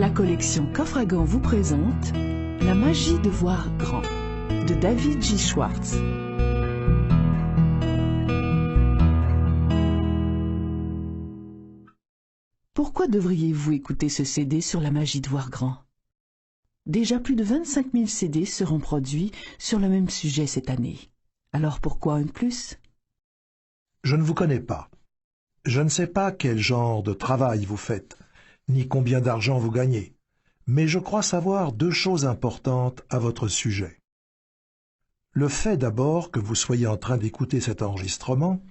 La collection Coffre à Gants vous présente La magie de voir grand de David J. Schwartz. Pourquoi devriez-vous écouter ce CD sur la magie de voir grand? Déjà plus de 25 000 CD seront produits sur le même sujet cette année. Alors pourquoi un de plus? Je ne vous connais pas. Je ne sais pas quel genre de travail vous faites, ni combien d'argent vous gagnez, mais je crois savoir deux choses importantes à votre sujet. Le fait d'abord que vous soyez en train d'écouter cet enregistrement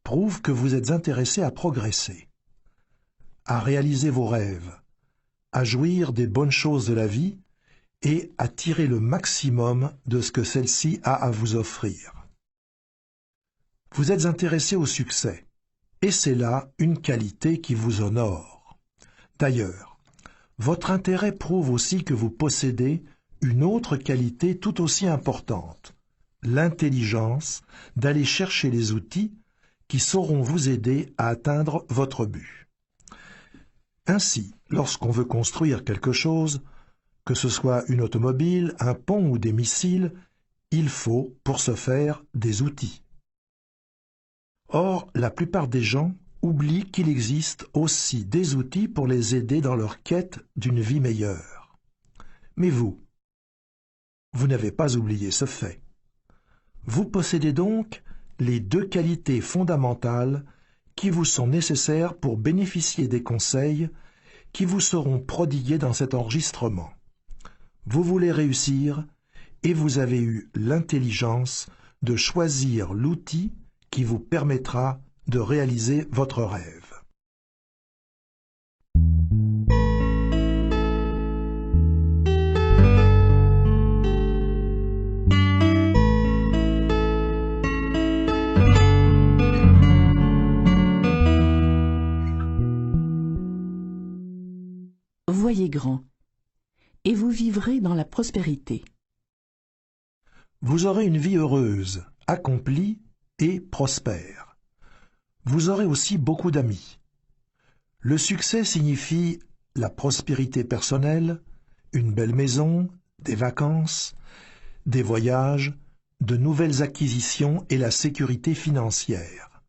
prouve que vous êtes intéressé à progresser, à réaliser vos rêves, à jouir des bonnes choses de la vie et à tirer le maximum de ce que celle-ci a à vous offrir. Vous êtes intéressé au succès, et c'est là une qualité qui vous honore. D'ailleurs, votre intérêt prouve aussi que vous possédez une autre qualité tout aussi importante, l'intelligence d'aller chercher les outils qui sauront vous aider à atteindre votre but. Ainsi, lorsqu'on veut construire quelque chose, que ce soit une automobile, un pont ou des missiles, il faut, pour ce faire, des outils. Or, la plupart des gens oublient qu'il existe aussi des outils pour les aider dans leur quête d'une vie meilleure. Mais vous n'avez pas oublié ce fait. Vous possédez donc les deux qualités fondamentales qui vous sont nécessaires pour bénéficier des conseils qui vous seront prodigués dans cet enregistrement. Vous voulez réussir et vous avez eu l'intelligence de choisir l'outil qui vous permettra de réaliser votre rêve. Voyez grand, et vous vivrez dans la prospérité. Vous aurez une vie heureuse, accomplie et prospère. Vous aurez aussi beaucoup d'amis. Le succès signifie la prospérité personnelle, une belle maison, des vacances, des voyages, de nouvelles acquisitions et la sécurité financière.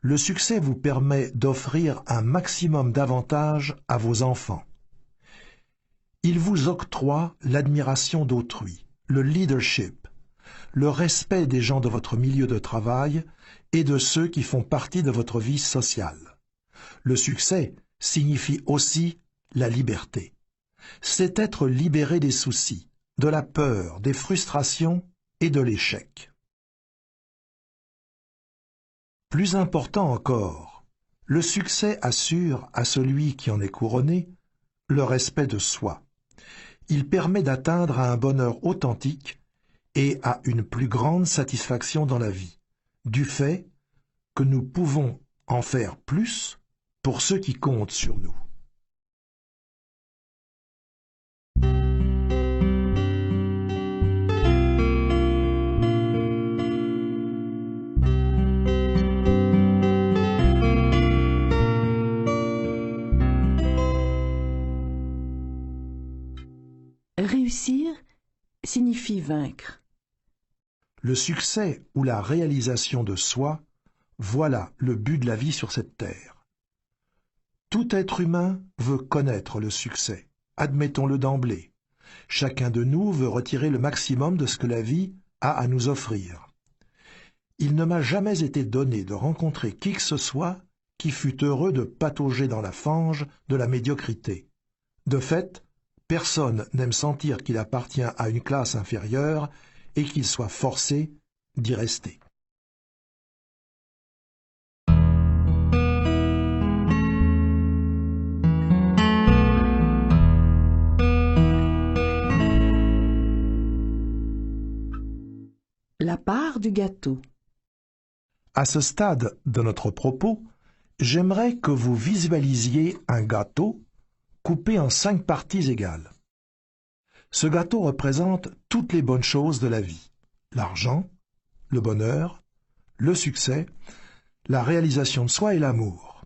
Le succès vous permet d'offrir un maximum d'avantages à vos enfants. Il vous octroie l'admiration d'autrui, le leadership, le respect des gens de votre milieu de travail et de ceux qui font partie de votre vie sociale. Le succès signifie aussi la liberté. C'est être libéré des soucis, de la peur, des frustrations et de l'échec. Plus important encore, le succès assure à celui qui en est couronné le respect de soi. Il permet d'atteindre à un bonheur authentique et à une plus grande satisfaction dans la vie, du fait que nous pouvons en faire plus pour ceux qui comptent sur nous. Réussir signifie vaincre. Le succès ou la réalisation de soi, voilà le but de la vie sur cette terre. Tout être humain veut connaître le succès, admettons-le d'emblée. Chacun de nous veut retirer le maximum de ce que la vie a à nous offrir. Il ne m'a jamais été donné de rencontrer qui que ce soit qui fût heureux de patauger dans la fange de la médiocrité. De fait, personne n'aime sentir qu'il appartient à une classe inférieure et qu'il soit forcé d'y rester. La part du gâteau. À ce stade de notre propos, j'aimerais que vous visualisiez un gâteau coupé en 5 parties égales. Ce gâteau représente toutes les bonnes choses de la vie: l'argent, le bonheur, le succès, la réalisation de soi et l'amour.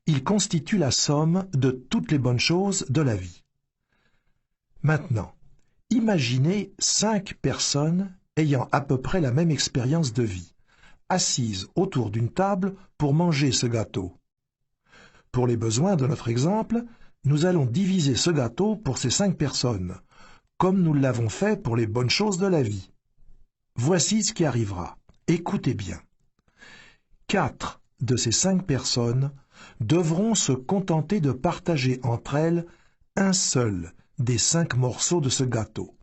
Il constitue la somme de toutes les bonnes choses de la vie. Maintenant, imaginez 5 personnes ayant à peu près la même expérience de vie, assises autour d'une table pour manger ce gâteau. Pour les besoins de notre exemple, nous allons diviser ce gâteau pour ces 5 personnes, comme nous l'avons fait pour les bonnes choses de la vie. Voici ce qui arrivera. Écoutez bien. 4 de ces 5 personnes devront se contenter de partager entre elles un seul des 5 morceaux de ce gâteau.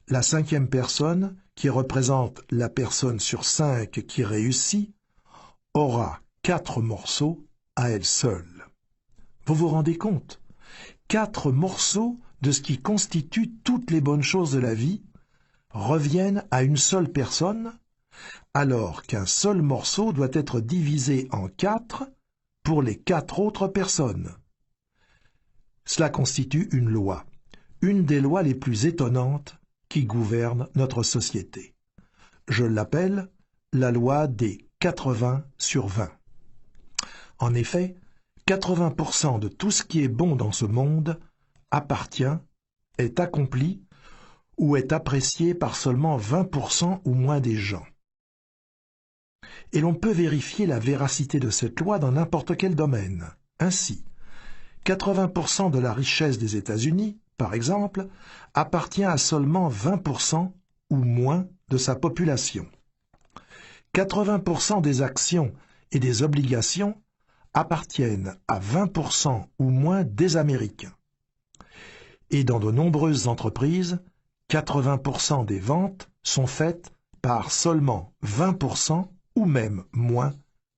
La 5e personne, qui représente la personne sur 5 qui réussit, aura 4 morceaux à elle seule. Vous vous rendez compte? 4 morceaux de ce qui constitue toutes les bonnes choses de la vie reviennent à une seule personne, alors qu'un seul morceau doit être divisé en 4 pour les 4 autres personnes. Cela constitue une loi, une des lois les plus étonnantes qui gouvernent notre société. Je l'appelle la loi des 80/20. En effet, 80% de tout ce qui est bon dans ce monde appartient, est accompli ou est apprécié par seulement 20% ou moins des gens. Et l'on peut vérifier la véracité de cette loi dans n'importe quel domaine. Ainsi, 80% de la richesse des États-Unis, par exemple, appartient à seulement 20% ou moins de sa population. 80% des actions et des obligations appartiennent à 20% ou moins des Américains. Et dans de nombreuses entreprises, 80% des ventes sont faites par seulement 20% ou même moins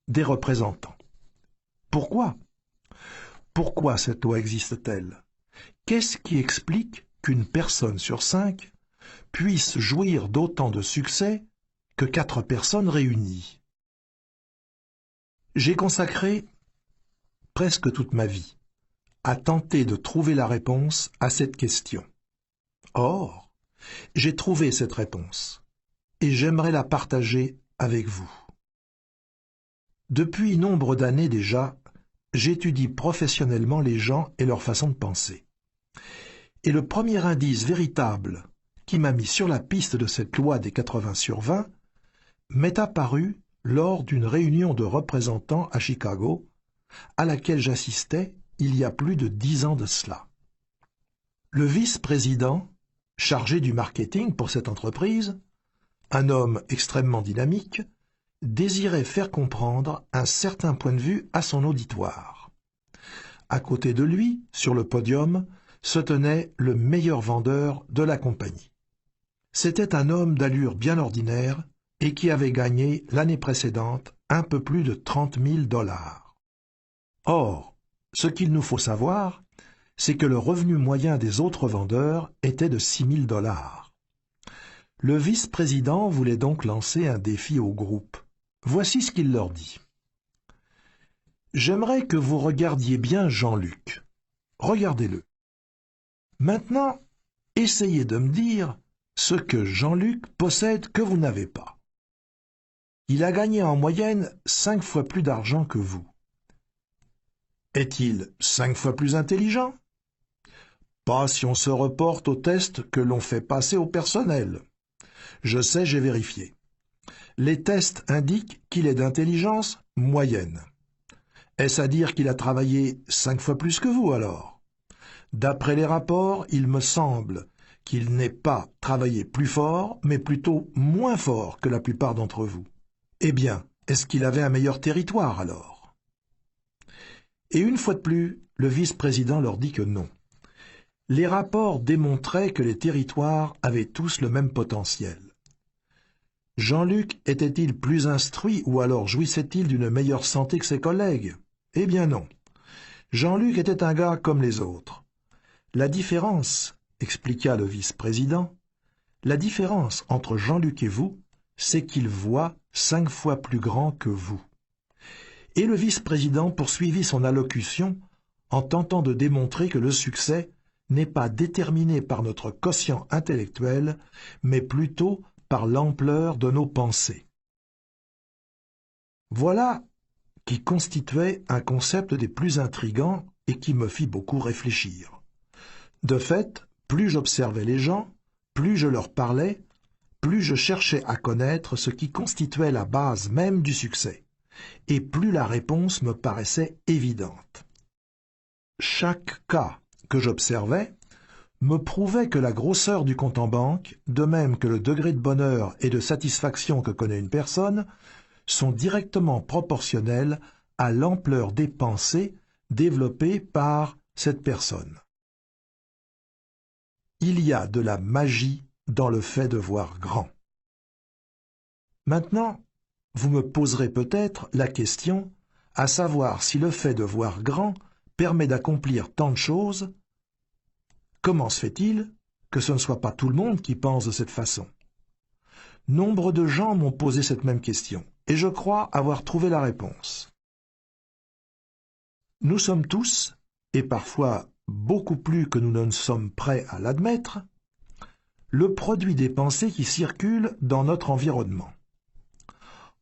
des représentants. Pourquoi? Pourquoi cette loi existe-t-elle? Qu'est-ce qui explique qu'une personne sur 5 puisse jouir d'autant de succès que 4 personnes réunies? J'ai consacré presque toute ma vie à tenter de trouver la réponse à cette question. Or, j'ai trouvé cette réponse et j'aimerais la partager avec vous. Depuis nombre d'années déjà, j'étudie professionnellement les gens et leur façon de penser. Et le premier indice véritable qui m'a mis sur la piste de cette loi des 80/20 m'est apparu lors d'une réunion de représentants à Chicago, à laquelle j'assistais il y a plus de 10 ans de cela. Le vice-président, chargé du marketing pour cette entreprise, un homme extrêmement dynamique, désirait faire comprendre un certain point de vue à son auditoire. À côté de lui, sur le podium, se tenait le meilleur vendeur de la compagnie. C'était un homme d'allure bien ordinaire et qui avait gagné l'année précédente un peu plus de 30 000 $. Or, ce qu'il nous faut savoir, c'est que le revenu moyen des autres vendeurs était de 6 000 $. Le vice-président voulait donc lancer un défi au groupe. Voici ce qu'il leur dit. J'aimerais que vous regardiez bien Jean-Luc. Regardez-le. Maintenant, essayez de me dire ce que Jean-Luc possède que vous n'avez pas. Il a gagné en moyenne 5 fois plus d'argent que vous. Est-il 5 fois plus intelligent? Pas si on se reporte aux tests que l'on fait passer au personnel. Je sais, j'ai vérifié. Les tests indiquent qu'il est d'intelligence moyenne. Est-ce à dire qu'il a travaillé 5 fois plus que vous alors? D'après les rapports, il me semble qu'il n'ait pas travaillé plus fort, mais plutôt moins fort que la plupart d'entre vous. Eh bien, est-ce qu'il avait un meilleur territoire alors? Et une fois de plus, le vice-président leur dit que non. Les rapports démontraient que les territoires avaient tous le même potentiel. Jean-Luc était-il plus instruit ou alors jouissait-il d'une meilleure santé que ses collègues? Eh bien non. Jean-Luc était un gars comme les autres. La différence, expliqua le vice-président, la différence entre Jean-Luc et vous, c'est qu'il voit 5 fois plus grand que vous. Et le vice-président poursuivit son allocution en tentant de démontrer que le succès n'est pas déterminé par notre quotient intellectuel, mais plutôt par l'ampleur de nos pensées. Voilà qui constituait un concept des plus intrigants et qui me fit beaucoup réfléchir. De fait, plus j'observais les gens, plus je leur parlais, plus je cherchais à connaître ce qui constituait la base même du succès, et plus la réponse me paraissait évidente. Chaque cas que j'observais me prouvait que la grosseur du compte en banque, de même que le degré de bonheur et de satisfaction que connaît une personne, sont directement proportionnels à l'ampleur des pensées développées par cette personne. Il y a de la magie dans le fait de voir grand. Maintenant, vous me poserez peut-être la question, à savoir si le fait de voir grand permet d'accomplir tant de choses. Comment se fait-il que ce ne soit pas tout le monde qui pense de cette façon? Nombre de gens m'ont posé cette même question, et je crois avoir trouvé la réponse. Nous sommes tous, et parfois beaucoup plus que nous ne sommes prêts à l'admettre, le produit des pensées qui circulent dans notre environnement.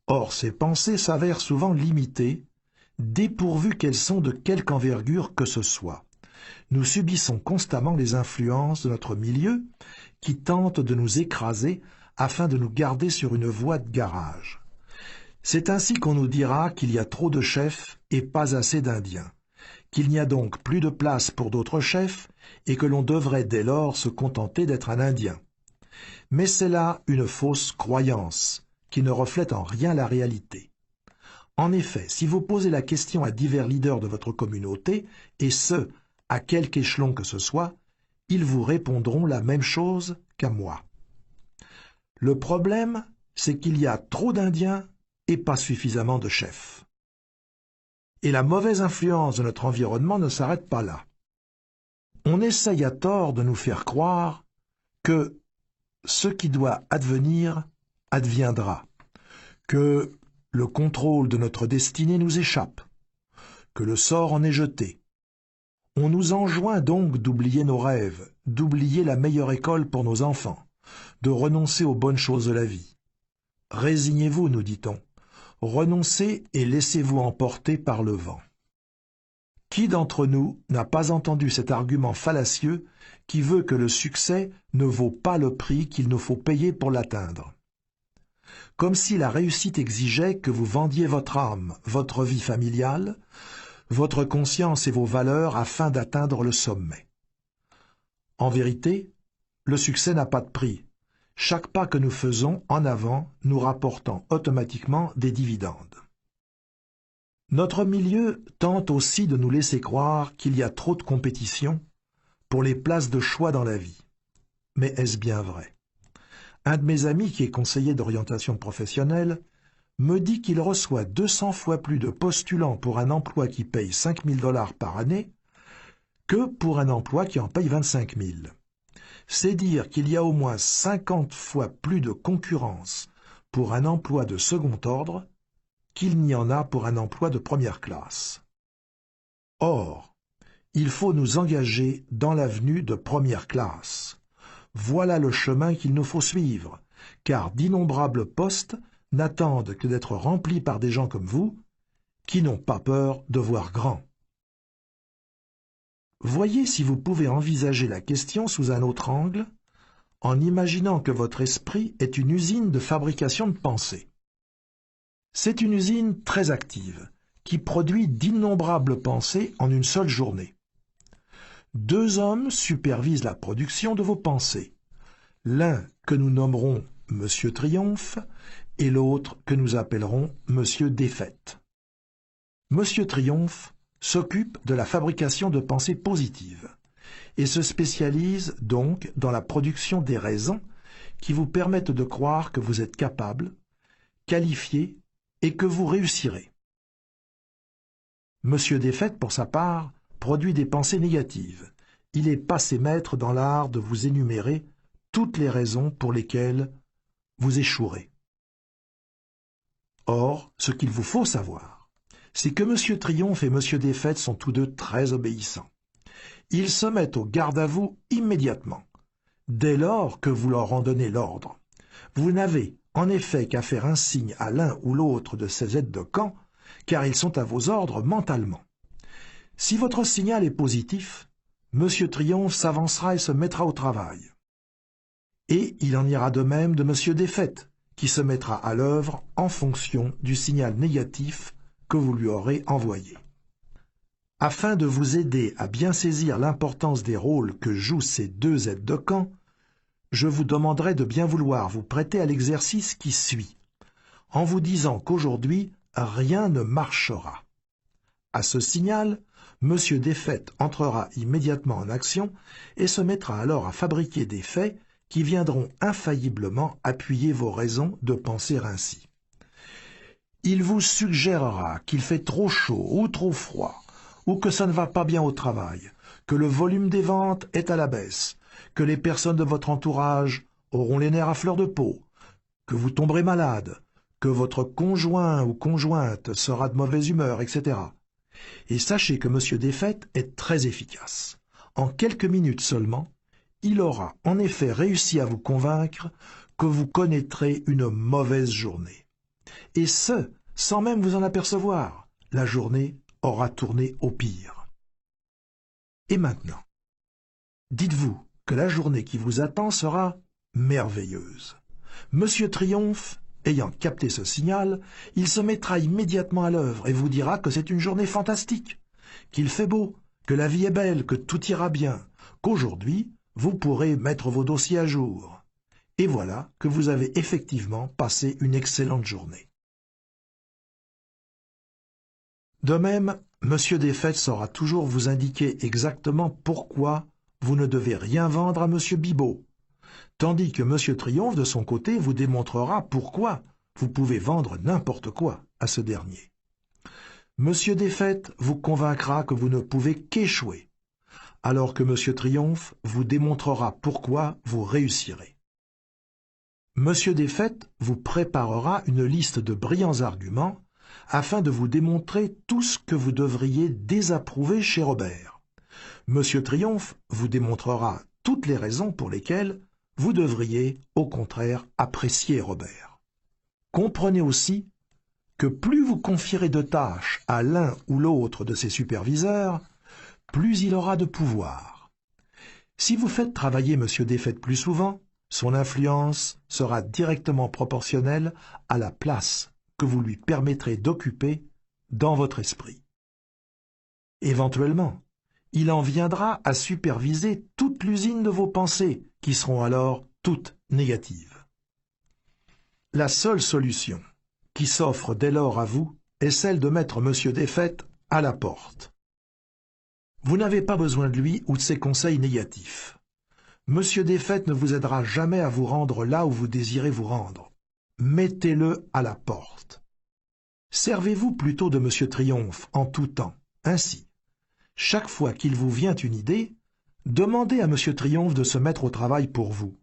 Or, ces pensées s'avèrent souvent limitées, dépourvues qu'elles sont de quelque envergure que ce soit. Nous subissons constamment les influences de notre milieu qui tentent de nous écraser afin de nous garder sur une voie de garage. C'est ainsi qu'on nous dira qu'il y a trop de chefs et pas assez d'Indiens, qu'il n'y a donc plus de place pour d'autres chefs et que l'on devrait dès lors se contenter d'être un Indien. Mais c'est là une fausse croyance qui ne reflète en rien la réalité. En effet, si vous posez la question à divers leaders de votre communauté, et ce, à quelque échelon que ce soit, ils vous répondront la même chose qu'à moi. Le problème, c'est qu'il y a trop d'Indiens et pas suffisamment de chefs. Et la mauvaise influence de notre environnement ne s'arrête pas là. On essaye à tort de nous faire croire que ce qui doit advenir adviendra, que le contrôle de notre destinée nous échappe, que le sort en est jeté. On nous enjoint donc d'oublier nos rêves, d'oublier la meilleure école pour nos enfants, de renoncer aux bonnes choses de la vie. Résignez-vous, nous dit-on. Renoncez et laissez-vous emporter par le vent. Qui d'entre nous n'a pas entendu cet argument fallacieux qui veut que le succès ne vaut pas le prix qu'il nous faut payer pour l'atteindre? Comme si la réussite exigeait que vous vendiez votre âme, votre vie familiale, votre conscience et vos valeurs afin d'atteindre le sommet. En vérité, le succès n'a pas de prix. Chaque pas que nous faisons en avant nous rapportant automatiquement des dividendes. Notre milieu tente aussi de nous laisser croire qu'il y a trop de compétition pour les places de choix dans la vie. Mais est-ce bien vrai? Un de mes amis qui est conseiller d'orientation professionnelle me dit qu'il reçoit 200 fois plus de postulants pour un emploi qui paye 5 000 $ par année que pour un emploi qui en paye 25 000. C'est dire qu'il y a au moins 50 fois plus de concurrence pour un emploi de second ordre qu'il n'y en a pour un emploi de première classe. Or, il faut nous engager dans l'avenue de première classe. Voilà le chemin qu'il nous faut suivre, car d'innombrables postes n'attendent que d'être remplis par des gens comme vous, qui n'ont pas peur de voir grand. Voyez si vous pouvez envisager la question sous un autre angle, en imaginant que votre esprit est une usine de fabrication de pensées. C'est une usine très active, qui produit d'innombrables pensées en une seule journée. 2 hommes supervisent la production de vos pensées, l'un que nous nommerons Monsieur Triomphe et l'autre que nous appellerons Monsieur Défaite. Monsieur Triomphe s'occupe de la fabrication de pensées positives et se spécialise donc dans la production des raisons qui vous permettent de croire que vous êtes capable, qualifié et que vous réussirez. Monsieur Défaite, pour sa part, produit des pensées négatives. Il est passé maître dans l'art de vous énumérer toutes les raisons pour lesquelles vous échouerez. Or, ce qu'il vous faut savoir, c'est que Monsieur Triomphe et Monsieur Défaite sont tous deux très obéissants. Ils se mettent au garde à vous immédiatement, dès lors que vous leur en donnez l'ordre. Vous n'avez en effet qu'à faire un signe à l'un ou l'autre de ces aides de camp, car ils sont à vos ordres mentalement. Si votre signal est positif, Monsieur Triomphe s'avancera et se mettra au travail. Et il en ira de même de Monsieur Défaite, qui se mettra à l'œuvre en fonction du signal négatif que vous lui aurez envoyé. Afin de vous aider à bien saisir l'importance des rôles que jouent ces deux aides de camp, je vous demanderai de bien vouloir vous prêter à l'exercice qui suit, en vous disant qu'aujourd'hui, rien ne marchera. À ce signal, Monsieur Défaite entrera immédiatement en action et se mettra alors à fabriquer des faits qui viendront infailliblement appuyer vos raisons de penser ainsi. Il vous suggérera qu'il fait trop chaud ou trop froid, ou que ça ne va pas bien au travail, que le volume des ventes est à la baisse, que les personnes de votre entourage auront les nerfs à fleur de peau, que vous tomberez malade, que votre conjoint ou conjointe sera de mauvaise humeur, etc. Et sachez que Monsieur Défaite est très efficace. En quelques minutes seulement, il aura en effet réussi à vous convaincre que vous connaîtrez une mauvaise journée. Et ce, sans même vous en apercevoir, la journée aura tourné au pire. Et maintenant, dites-vous que la journée qui vous attend sera merveilleuse. Monsieur Triomphe, ayant capté ce signal, il se mettra immédiatement à l'œuvre et vous dira que c'est une journée fantastique, qu'il fait beau, que la vie est belle, que tout ira bien, qu'aujourd'hui, vous pourrez mettre vos dossiers à jour. Et voilà que vous avez effectivement passé une excellente journée. De même, Monsieur Défaite saura toujours vous indiquer exactement pourquoi vous ne devez rien vendre à Monsieur Bibeau, tandis que Monsieur Triomphe, de son côté, vous démontrera pourquoi vous pouvez vendre n'importe quoi à ce dernier. Monsieur Défaite vous convaincra que vous ne pouvez qu'échouer, alors que Monsieur Triomphe vous démontrera pourquoi vous réussirez. Monsieur Défaite vous préparera une liste de brillants arguments afin de vous démontrer tout ce que vous devriez désapprouver chez Robert. Monsieur Triomphe vous démontrera toutes les raisons pour lesquelles vous devriez, au contraire, apprécier Robert. Comprenez aussi que plus vous confierez de tâches à l'un ou l'autre de ses superviseurs, plus il aura de pouvoir. Si vous faites travailler Monsieur Défaite plus souvent, son influence sera directement proportionnelle à la place que vous lui permettrez d'occuper dans votre esprit. Éventuellement, il en viendra à superviser toute l'usine de vos pensées, qui seront alors toutes négatives. La seule solution qui s'offre dès lors à vous est celle de mettre Monsieur Défaite à la porte. Vous n'avez pas besoin de lui ou de ses conseils négatifs. Monsieur Défaite ne vous aidera jamais à vous rendre là où vous désirez vous rendre. Mettez-le à la porte. Servez-vous plutôt de Monsieur Triomphe en tout temps. Ainsi, chaque fois qu'il vous vient une idée, demandez à Monsieur Triomphe de se mettre au travail pour vous.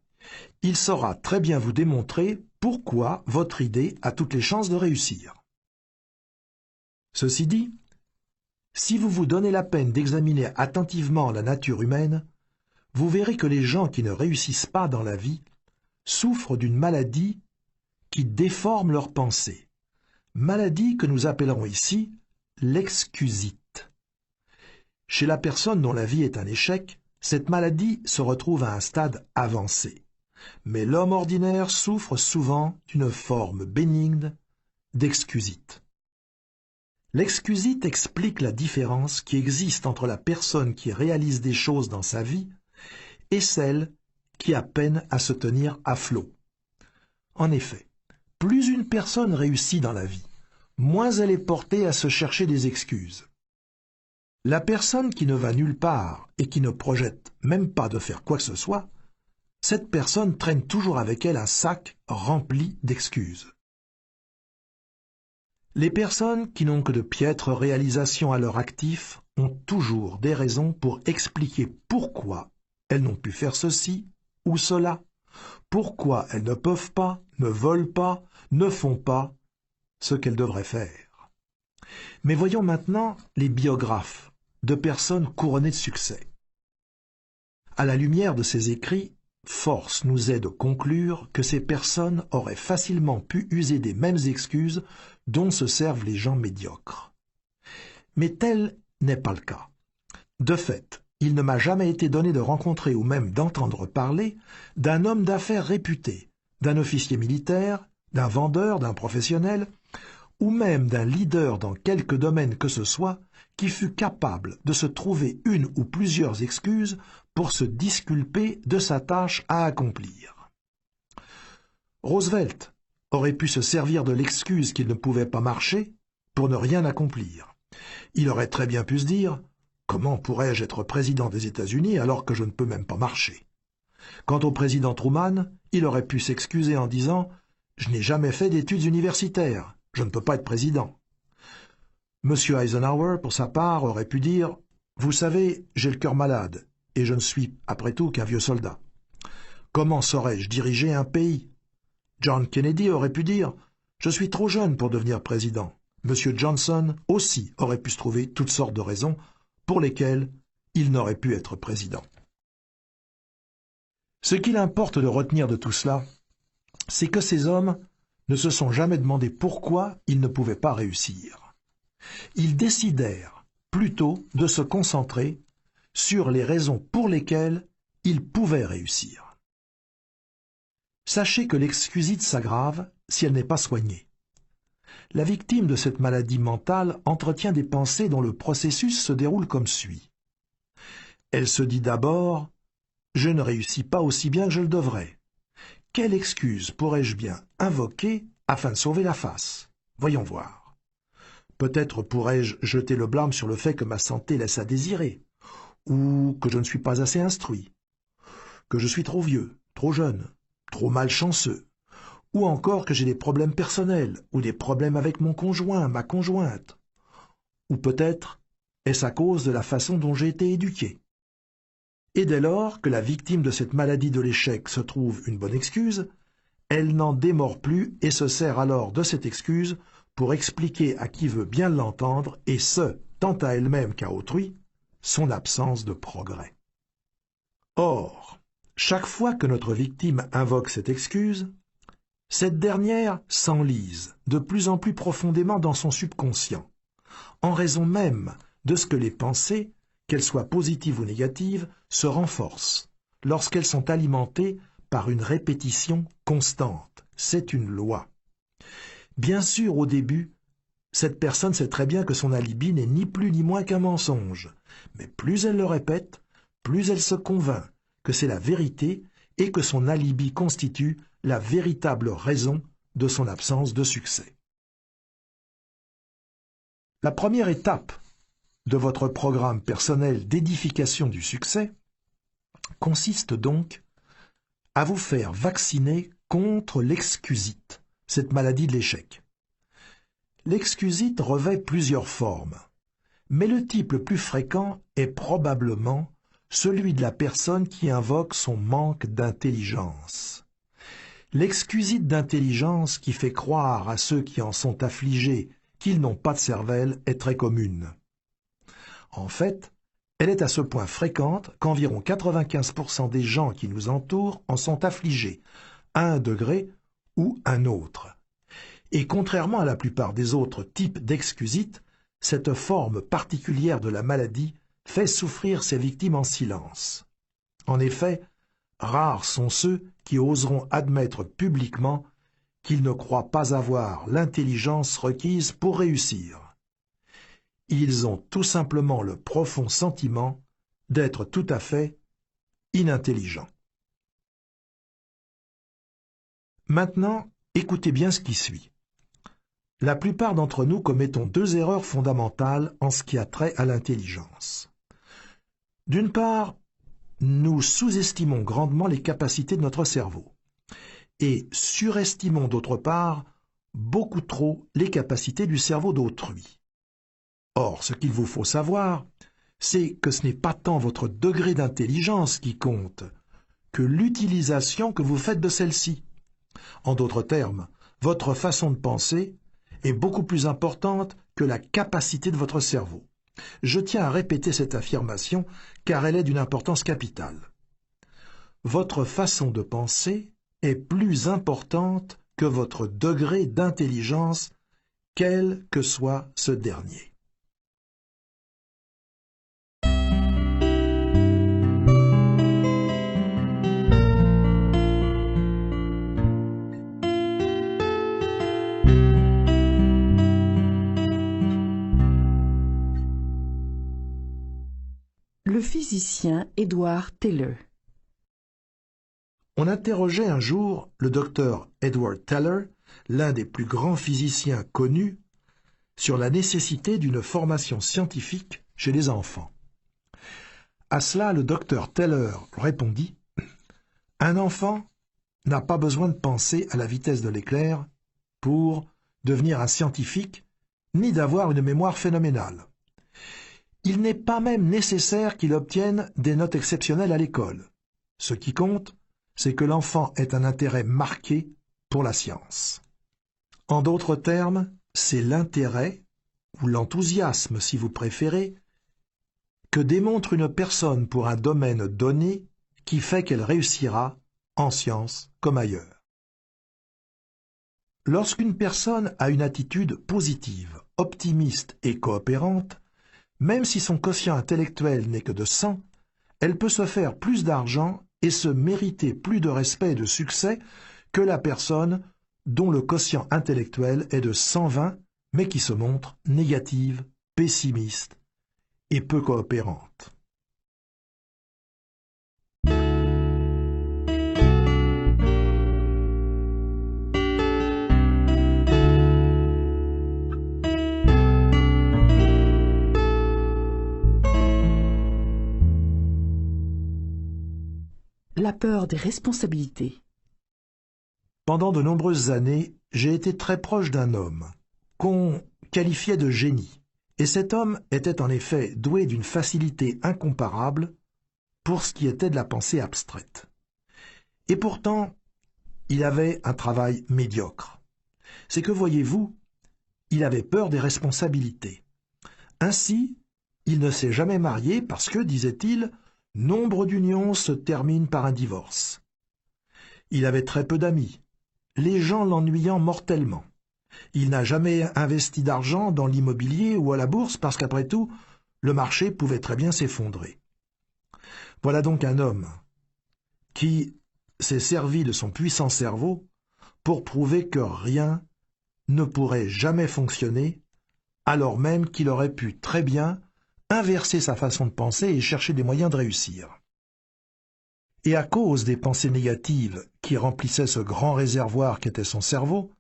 Il saura très bien vous démontrer pourquoi votre idée a toutes les chances de réussir. Ceci dit, si vous vous donnez la peine d'examiner attentivement la nature humaine, vous verrez que les gens qui ne réussissent pas dans la vie souffrent d'une maladie qui déforme leurs pensées, maladie que nous appellerons ici l'excusite. Chez la personne dont la vie est un échec, cette maladie se retrouve à un stade avancé. Mais l'homme ordinaire souffre souvent d'une forme bénigne d'excusite. L'excusite explique la différence qui existe entre la personne qui réalise des choses dans sa vie et celle qui a peine à se tenir à flot. En effet, plus une personne réussit dans la vie, moins elle est portée à se chercher des excuses. La personne qui ne va nulle part et qui ne projette même pas de faire quoi que ce soit, cette personne traîne toujours avec elle un sac rempli d'excuses. Les personnes qui n'ont que de piètres réalisations à leur actif ont toujours des raisons pour expliquer pourquoi elles n'ont pu faire ceci ou cela, pourquoi elles ne peuvent pas, ne veulent pas, ne font pas ce qu'elles devraient faire. Mais voyons maintenant les biographes de personnes couronnées de succès. À la lumière de ces écrits, force nous est de conclure que ces personnes auraient facilement pu user des mêmes excuses dont se servent les gens médiocres. Mais tel n'est pas le cas. De fait, il ne m'a jamais été donné de rencontrer ou même d'entendre parler d'un homme d'affaires réputé, d'un officier militaire, d'un vendeur, d'un professionnel, ou même d'un leader dans quelque domaine que ce soit, qui fut capable de se trouver une ou plusieurs excuses pour se disculper de sa tâche à accomplir. Roosevelt aurait pu se servir de l'excuse qu'il ne pouvait pas marcher pour ne rien accomplir. Il aurait très bien pu se dire « Comment pourrais-je être président des États-Unis alors que je ne peux même pas marcher ?» Quant au président Truman, il aurait pu s'excuser en disant « Je n'ai jamais fait d'études universitaires, je ne peux pas être président. » Monsieur Eisenhower, pour sa part, aurait pu dire « Vous savez, j'ai le cœur malade, et je ne suis, après tout, qu'un vieux soldat. Comment saurais-je diriger un pays ?» John Kennedy aurait pu dire « Je suis trop jeune pour devenir président. » Monsieur Johnson aussi aurait pu se trouver toutes sortes de raisons pour lesquelles il n'aurait pu être président. Ce qu'il importe de retenir de tout cela, c'est que ces hommes ne se sont jamais demandé pourquoi ils ne pouvaient pas réussir. Ils décidèrent plutôt de se concentrer sur les raisons pour lesquelles ils pouvaient réussir. Sachez que l'excusite s'aggrave si elle n'est pas soignée. La victime de cette maladie mentale entretient des pensées dont le processus se déroule comme suit. Elle se dit d'abord « Je ne réussis pas aussi bien que je le devrais. Quelle excuse pourrais-je bien invoquer afin de sauver la face? Voyons voir. Peut-être pourrais-je jeter le blâme sur le fait que ma santé laisse à désirer, ou que je ne suis pas assez instruit, que je suis trop vieux, trop jeune, trop malchanceux, ou encore que j'ai des problèmes personnels, ou des problèmes avec mon conjoint, ma conjointe. Ou peut-être est-ce à cause de la façon dont j'ai été éduqué. Et dès lors que la victime de cette maladie de l'échec se trouve une bonne excuse, elle n'en démord plus et se sert alors de cette excuse pour expliquer à qui veut bien l'entendre, et ce, tant à elle-même qu'à autrui, son absence de progrès. Or, chaque fois que notre victime invoque cette excuse, cette dernière s'enlise de plus en plus profondément dans son subconscient, en raison même de ce que les pensées, qu'elles soient positives ou négatives, se renforcent lorsqu'elles sont alimentées par une répétition constante. C'est une loi. Bien sûr, au début, cette personne sait très bien que son alibi n'est ni plus ni moins qu'un mensonge, mais plus elle le répète, plus elle se convainc que c'est la vérité et que son alibi constitue la véritable raison de son absence de succès. La première étape de votre programme personnel d'édification du succès consiste donc à vous faire vacciner contre l'excusite, cette maladie de l'échec. L'excusite revêt plusieurs formes, mais le type le plus fréquent est probablement celui de la personne qui invoque son manque d'intelligence. L'excusite d'intelligence qui fait croire à ceux qui en sont affligés qu'ils n'ont pas de cervelle est très commune. En fait, elle est à ce point fréquente qu'environ 95% des gens qui nous entourent en sont affligés, à un degré ou un autre. Et contrairement à la plupart des autres types d'excusites, cette forme particulière de la maladie fait souffrir ses victimes en silence. En effet, rares sont ceux qui oseront admettre publiquement qu'ils ne croient pas avoir l'intelligence requise pour réussir. Ils ont tout simplement le profond sentiment d'être tout à fait inintelligents. Maintenant, écoutez bien ce qui suit. La plupart d'entre nous commettons deux erreurs fondamentales en ce qui a trait à l'intelligence. D'une part, nous sous-estimons grandement les capacités de notre cerveau et surestimons d'autre part beaucoup trop les capacités du cerveau d'autrui. Or, ce qu'il vous faut savoir, c'est que ce n'est pas tant votre degré d'intelligence qui compte que l'utilisation que vous faites de celle-ci. En d'autres termes, votre façon de penser est beaucoup plus importante que la capacité de votre cerveau. Je tiens à répéter cette affirmation car elle est d'une importance capitale. votre façon de penser est plus importante que votre degré d'intelligence, quel que soit ce dernier. Le physicien Edward Teller. On interrogeait un jour le docteur Edward Teller, l'un des plus grands physiciens connus, sur la nécessité d'une formation scientifique chez les enfants. À cela, le docteur Teller répondit « Un enfant n'a pas besoin de penser à la vitesse de l'éclair pour devenir un scientifique, ni d'avoir une mémoire phénoménale. Il n'est pas même nécessaire qu'il obtienne des notes exceptionnelles à l'école. Ce qui compte, c'est que l'enfant ait un intérêt marqué pour la science. En d'autres termes, c'est l'intérêt, ou l'enthousiasme si vous préférez, que démontre une personne pour un domaine donné qui fait qu'elle réussira en sciences comme ailleurs. Lorsqu'une personne a une attitude positive, optimiste et coopérante, même si son quotient intellectuel n'est que de 100, elle peut se faire plus d'argent et se mériter plus de respect et de succès que la personne dont le quotient intellectuel est de 120, mais qui se montre négative, pessimiste et peu coopérante. La peur des responsabilités. Pendant de nombreuses années, j'ai été très proche d'un homme qu'on qualifiait de génie. Et cet homme était en effet doué d'une facilité incomparable pour ce qui était de la pensée abstraite. Et pourtant, il avait un travail médiocre. C'est que, voyez-vous, il avait peur des responsabilités. Ainsi, il ne s'est jamais marié parce que, disait-il, nombre d'unions se terminent par un divorce. Il avait très peu d'amis, les gens l'ennuyant mortellement. Il n'a jamais investi d'argent dans l'immobilier ou à la bourse parce qu'après tout, le marché pouvait très bien s'effondrer. Voilà donc un homme qui s'est servi de son puissant cerveau pour prouver que rien ne pourrait jamais fonctionner, alors même qu'il aurait pu très bien inverser sa façon de penser et chercher des moyens de réussir. Et à cause des pensées négatives qui remplissaient ce grand réservoir qu'était son cerveau,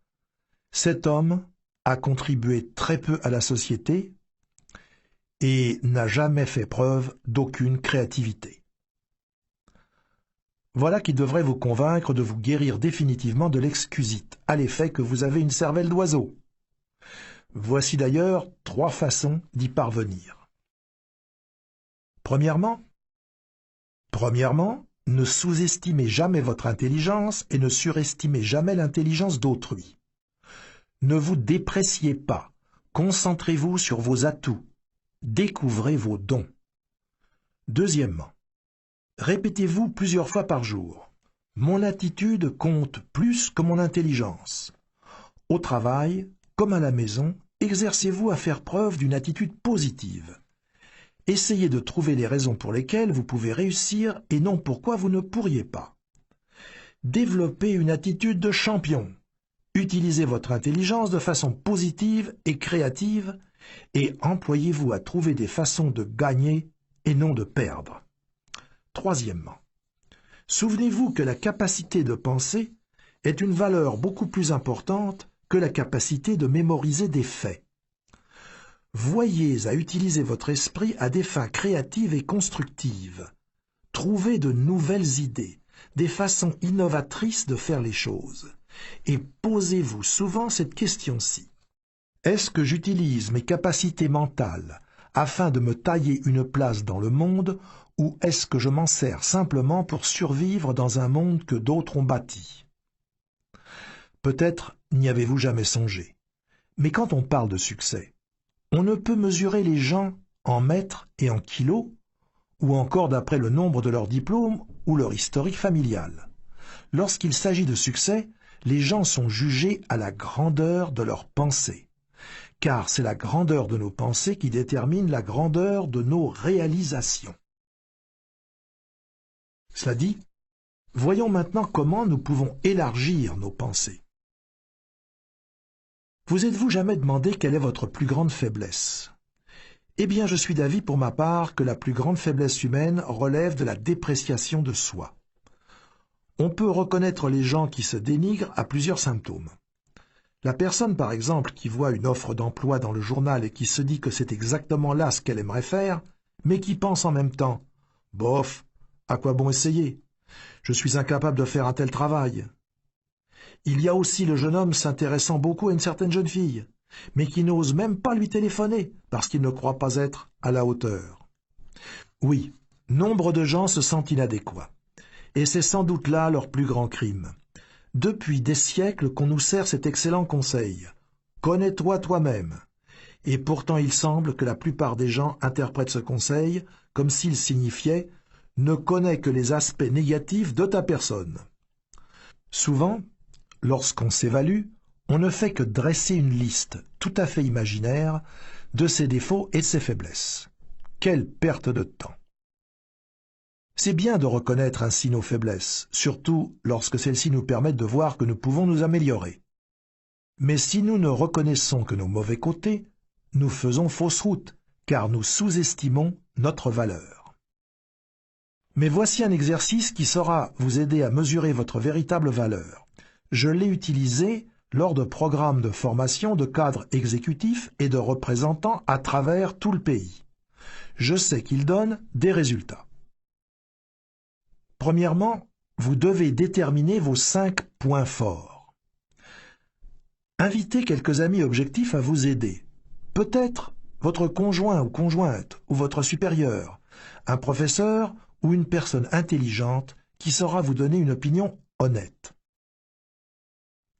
cet homme a contribué très peu à la société et n'a jamais fait preuve d'aucune créativité. Voilà qui devrait vous convaincre de vous guérir définitivement de l'excusite, à l'effet que vous avez une cervelle d'oiseau. Voici d'ailleurs 3 façons d'y parvenir. Premièrement, ne sous-estimez jamais votre intelligence et ne surestimez jamais l'intelligence d'autrui. Ne vous dépréciez pas, concentrez-vous sur vos atouts, découvrez vos dons. Deuxièmement, répétez-vous plusieurs fois par jour. Mon attitude compte plus que mon intelligence. Au travail, comme à la maison, exercez-vous à faire preuve d'une attitude positive. Essayez de trouver les raisons pour lesquelles vous pouvez réussir et non pourquoi vous ne pourriez pas. Développez une attitude de champion. Utilisez votre intelligence de façon positive et créative et employez-vous à trouver des façons de gagner et non de perdre. Troisièmement, souvenez-vous que la capacité de penser est une valeur beaucoup plus importante que la capacité de mémoriser des faits. Voyez à utiliser votre esprit à des fins créatives et constructives. Trouvez de nouvelles idées, des façons innovatrices de faire les choses. Et posez-vous souvent cette question-ci. Est-ce que j'utilise mes capacités mentales afin de me tailler une place dans le monde ou est-ce que je m'en sers simplement pour survivre dans un monde que d'autres ont bâti? Peut-être n'y avez-vous jamais songé. Mais quand on parle de succès, on ne peut mesurer les gens en mètres et en kilos ou encore d'après le nombre de leurs diplômes ou leur historique familial. Lorsqu'il s'agit de succès, les gens sont jugés à la grandeur de leurs pensées, car c'est la grandeur de nos pensées qui détermine la grandeur de nos réalisations. Cela dit, voyons maintenant comment nous pouvons élargir nos pensées. Vous êtes-vous jamais demandé quelle est votre plus grande faiblesse ? Eh bien, je suis d'avis pour ma part que la plus grande faiblesse humaine relève de la dépréciation de soi. On peut reconnaître les gens qui se dénigrent à plusieurs symptômes. La personne, par exemple, qui voit une offre d'emploi dans le journal et qui se dit que c'est exactement là ce qu'elle aimerait faire, mais qui pense en même temps « Bof, à quoi bon essayer ? Je suis incapable de faire un tel travail. » Il y a aussi le jeune homme s'intéressant beaucoup à une certaine jeune fille, mais qui n'ose même pas lui téléphoner parce qu'il ne croit pas être à la hauteur. Oui, nombre de gens se sentent inadéquats, et c'est sans doute là leur plus grand crime. Depuis des siècles qu'on nous sert cet excellent conseil « Connais-toi toi-même ». Et pourtant il semble que la plupart des gens interprètent ce conseil comme s'il signifiait « Ne connais que les aspects négatifs de ta personne ». Souvent, lorsqu'on s'évalue, on ne fait que dresser une liste tout à fait imaginaire de ses défauts et de ses faiblesses. Quelle perte de temps! C'est bien de reconnaître ainsi nos faiblesses, surtout lorsque celles-ci nous permettent de voir que nous pouvons nous améliorer. Mais si nous ne reconnaissons que nos mauvais côtés, nous faisons fausse route, car nous sous-estimons notre valeur. Mais voici un exercice qui saura vous aider à mesurer votre véritable valeur. Je l'ai utilisé lors de programmes de formation de cadres exécutifs et de représentants à travers tout le pays. Je sais qu'il donne des résultats. Premièrement, vous devez déterminer vos 5 points forts. Invitez quelques amis objectifs à vous aider. Peut-être votre conjoint ou conjointe ou votre supérieur, un professeur ou une personne intelligente qui saura vous donner une opinion honnête.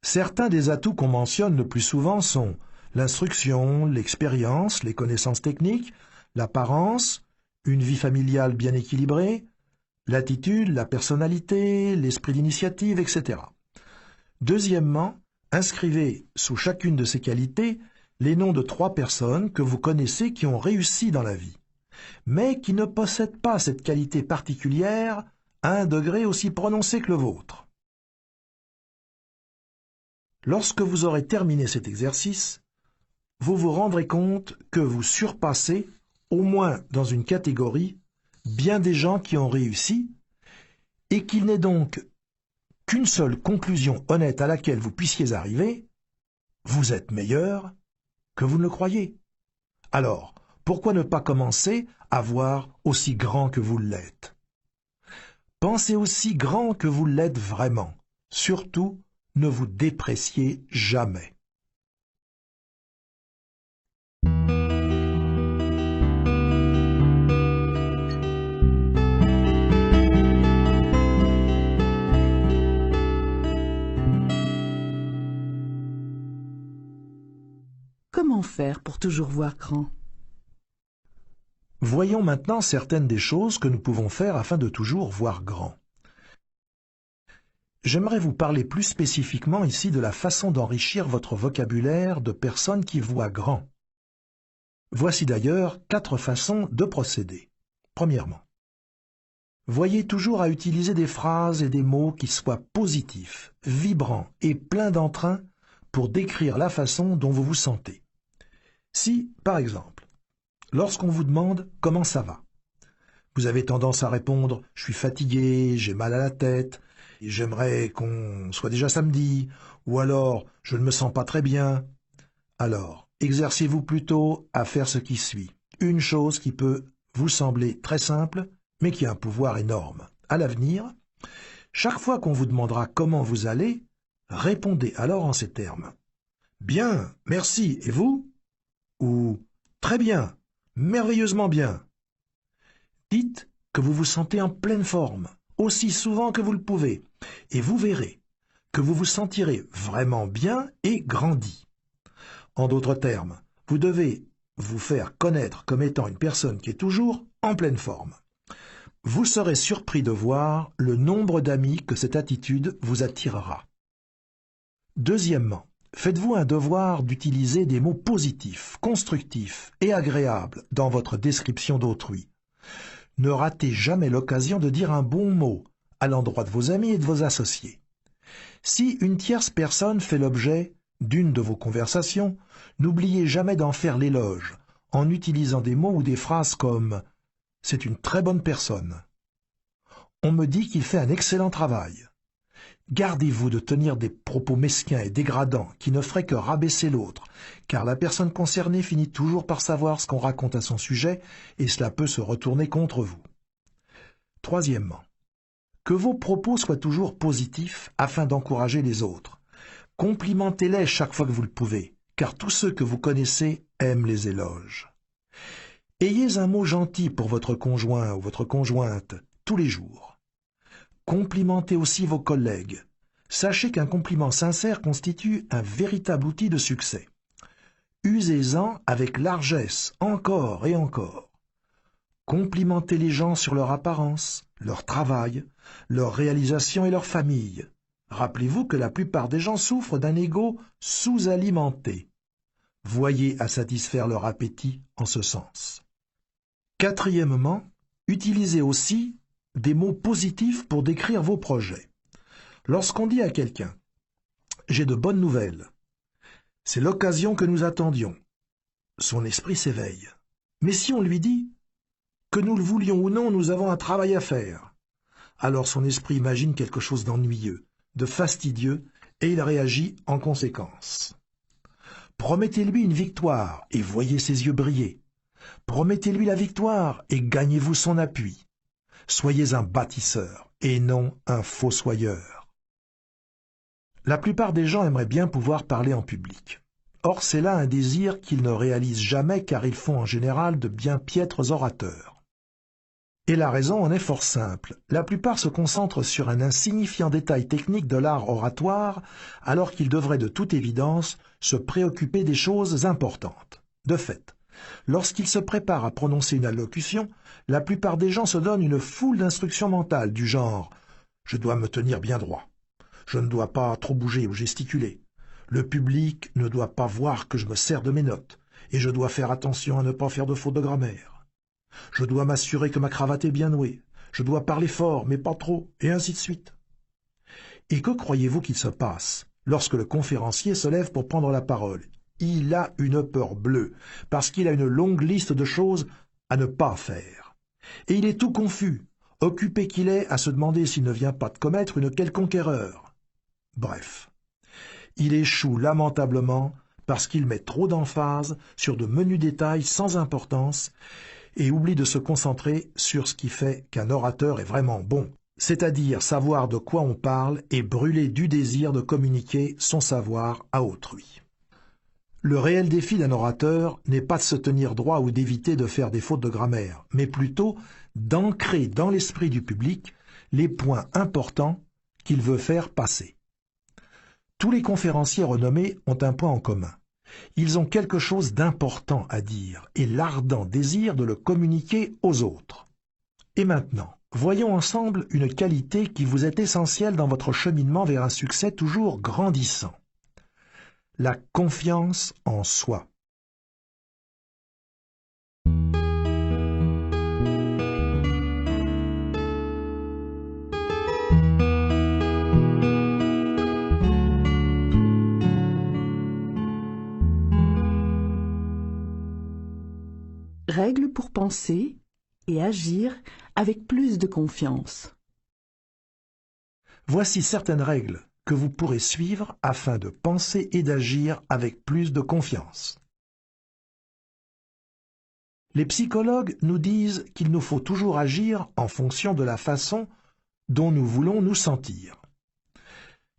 Certains des atouts qu'on mentionne le plus souvent sont l'instruction, l'expérience, les connaissances techniques, l'apparence, une vie familiale bien équilibrée, l'attitude, la personnalité, l'esprit d'initiative, etc. Deuxièmement, inscrivez sous chacune de ces qualités les noms de 3 personnes que vous connaissez qui ont réussi dans la vie, mais qui ne possèdent pas cette qualité particulière à un degré aussi prononcé que le vôtre. Lorsque vous aurez terminé cet exercice, vous vous rendrez compte que vous surpassez, au moins dans une catégorie, bien des gens qui ont réussi, et qu'il n'est donc qu'une seule conclusion honnête à laquelle vous puissiez arriver, vous êtes meilleur que vous ne le croyez. Alors, pourquoi ne pas commencer à voir aussi grand que vous l'êtes? Pensez aussi grand que vous l'êtes vraiment. Surtout, ne vous dépréciez jamais. Comment faire pour toujours voir grand? Voyons maintenant certaines des choses que nous pouvons faire afin de toujours voir grand. J'aimerais vous parler plus spécifiquement ici de la façon d'enrichir votre vocabulaire de personnes qui voient grand. Voici d'ailleurs 4 façons de procéder. Premièrement, voyez toujours à utiliser des phrases et des mots qui soient positifs, vibrants et pleins d'entrain pour décrire la façon dont vous vous sentez. Si, par exemple, lorsqu'on vous demande « Comment ça va ?», vous avez tendance à répondre « Je suis fatigué, j'ai mal à la tête », « J'aimerais qu'on soit déjà samedi » ou alors « Je ne me sens pas très bien ». Alors, exercez-vous plutôt à faire ce qui suit. Une chose qui peut vous sembler très simple, mais qui a un pouvoir énorme. À l'avenir, chaque fois qu'on vous demandera comment vous allez, répondez alors en ces termes. « Bien, merci, et vous ?» ou « Très bien, merveilleusement bien ». Dites que vous vous sentez en pleine forme, aussi souvent que vous le pouvez, et vous verrez que vous vous sentirez vraiment bien et grandi. En d'autres termes, vous devez vous faire connaître comme étant une personne qui est toujours en pleine forme. Vous serez surpris de voir le nombre d'amis que cette attitude vous attirera. Deuxièmement, faites-vous un devoir d'utiliser des mots positifs, constructifs et agréables dans votre description d'autrui. Ne ratez jamais l'occasion de dire un bon mot à l'endroit de vos amis et de vos associés. Si une tierce personne fait l'objet d'une de vos conversations, n'oubliez jamais d'en faire l'éloge en utilisant des mots ou des phrases comme « C'est une très bonne personne »,« On me dit qu'il fait un excellent travail ». Gardez-vous de tenir des propos mesquins et dégradants qui ne feraient que rabaisser l'autre, car la personne concernée finit toujours par savoir ce qu'on raconte à son sujet et cela peut se retourner contre vous. Troisièmement, que vos propos soient toujours positifs afin d'encourager les autres. Complimentez-les chaque fois que vous le pouvez, car tous ceux que vous connaissez aiment les éloges. Ayez un mot gentil pour votre conjoint ou votre conjointe tous les jours. Complimentez aussi vos collègues. Sachez qu'un compliment sincère constitue un véritable outil de succès. Usez-en avec largesse, encore et encore. Complimentez les gens sur leur apparence, leur travail, leur réalisation et leur famille. Rappelez-vous que la plupart des gens souffrent d'un ego sous-alimenté. Voyez à satisfaire leur appétit en ce sens. Quatrièmement, utilisez aussi des mots positifs pour décrire vos projets. Lorsqu'on dit à quelqu'un « J'ai de bonnes nouvelles », c'est l'occasion que nous attendions. Son esprit s'éveille. Mais si on lui dit « Que nous le voulions ou non, nous avons un travail à faire », alors son esprit imagine quelque chose d'ennuyeux, de fastidieux, et il réagit en conséquence. Promettez-lui une victoire et voyez ses yeux briller. Promettez-lui la victoire et gagnez-vous son appui. Soyez un bâtisseur et non un fossoyeur. La plupart des gens aimeraient bien pouvoir parler en public. Or, c'est là un désir qu'ils ne réalisent jamais car ils font en général de bien piètres orateurs. Et la raison en est fort simple. La plupart se concentrent sur un insignifiant détail technique de l'art oratoire alors qu'ils devraient de toute évidence se préoccuper des choses importantes. De fait, lorsqu'ils se préparent à prononcer une allocution, la plupart des gens se donnent une foule d'instructions mentales du genre « Je dois me tenir bien droit. Je ne dois pas trop bouger ou gesticuler. Le public ne doit pas voir que je me sers de mes notes et je dois faire attention à ne pas faire de fautes de grammaire. Je dois m'assurer que ma cravate est bien nouée. Je dois parler fort, mais pas trop, et ainsi de suite. » Et que croyez-vous qu'il se passe lorsque le conférencier se lève pour prendre la parole? Il a une peur bleue, parce qu'il a une longue liste de choses à ne pas faire. Et il est tout confus, occupé qu'il est à se demander s'il ne vient pas de commettre une quelconque erreur. Bref, il échoue lamentablement parce qu'il met trop d'emphase sur de menus détails sans importance et oublie de se concentrer sur ce qui fait qu'un orateur est vraiment bon, c'est-à-dire savoir de quoi on parle et brûler du désir de communiquer son savoir à autrui. Le réel défi d'un orateur n'est pas de se tenir droit ou d'éviter de faire des fautes de grammaire, mais plutôt d'ancrer dans l'esprit du public les points importants qu'il veut faire passer. Tous les conférenciers renommés ont un point en commun. Ils ont quelque chose d'important à dire et l'ardent désir de le communiquer aux autres. Et maintenant, voyons ensemble une qualité qui vous est essentielle dans votre cheminement vers un succès toujours grandissant. La confiance en soi. Règles pour penser et agir avec plus de confiance. Voici certaines règles que vous pourrez suivre afin de penser et d'agir avec plus de confiance. Les psychologues nous disent qu'il nous faut toujours agir en fonction de la façon dont nous voulons nous sentir.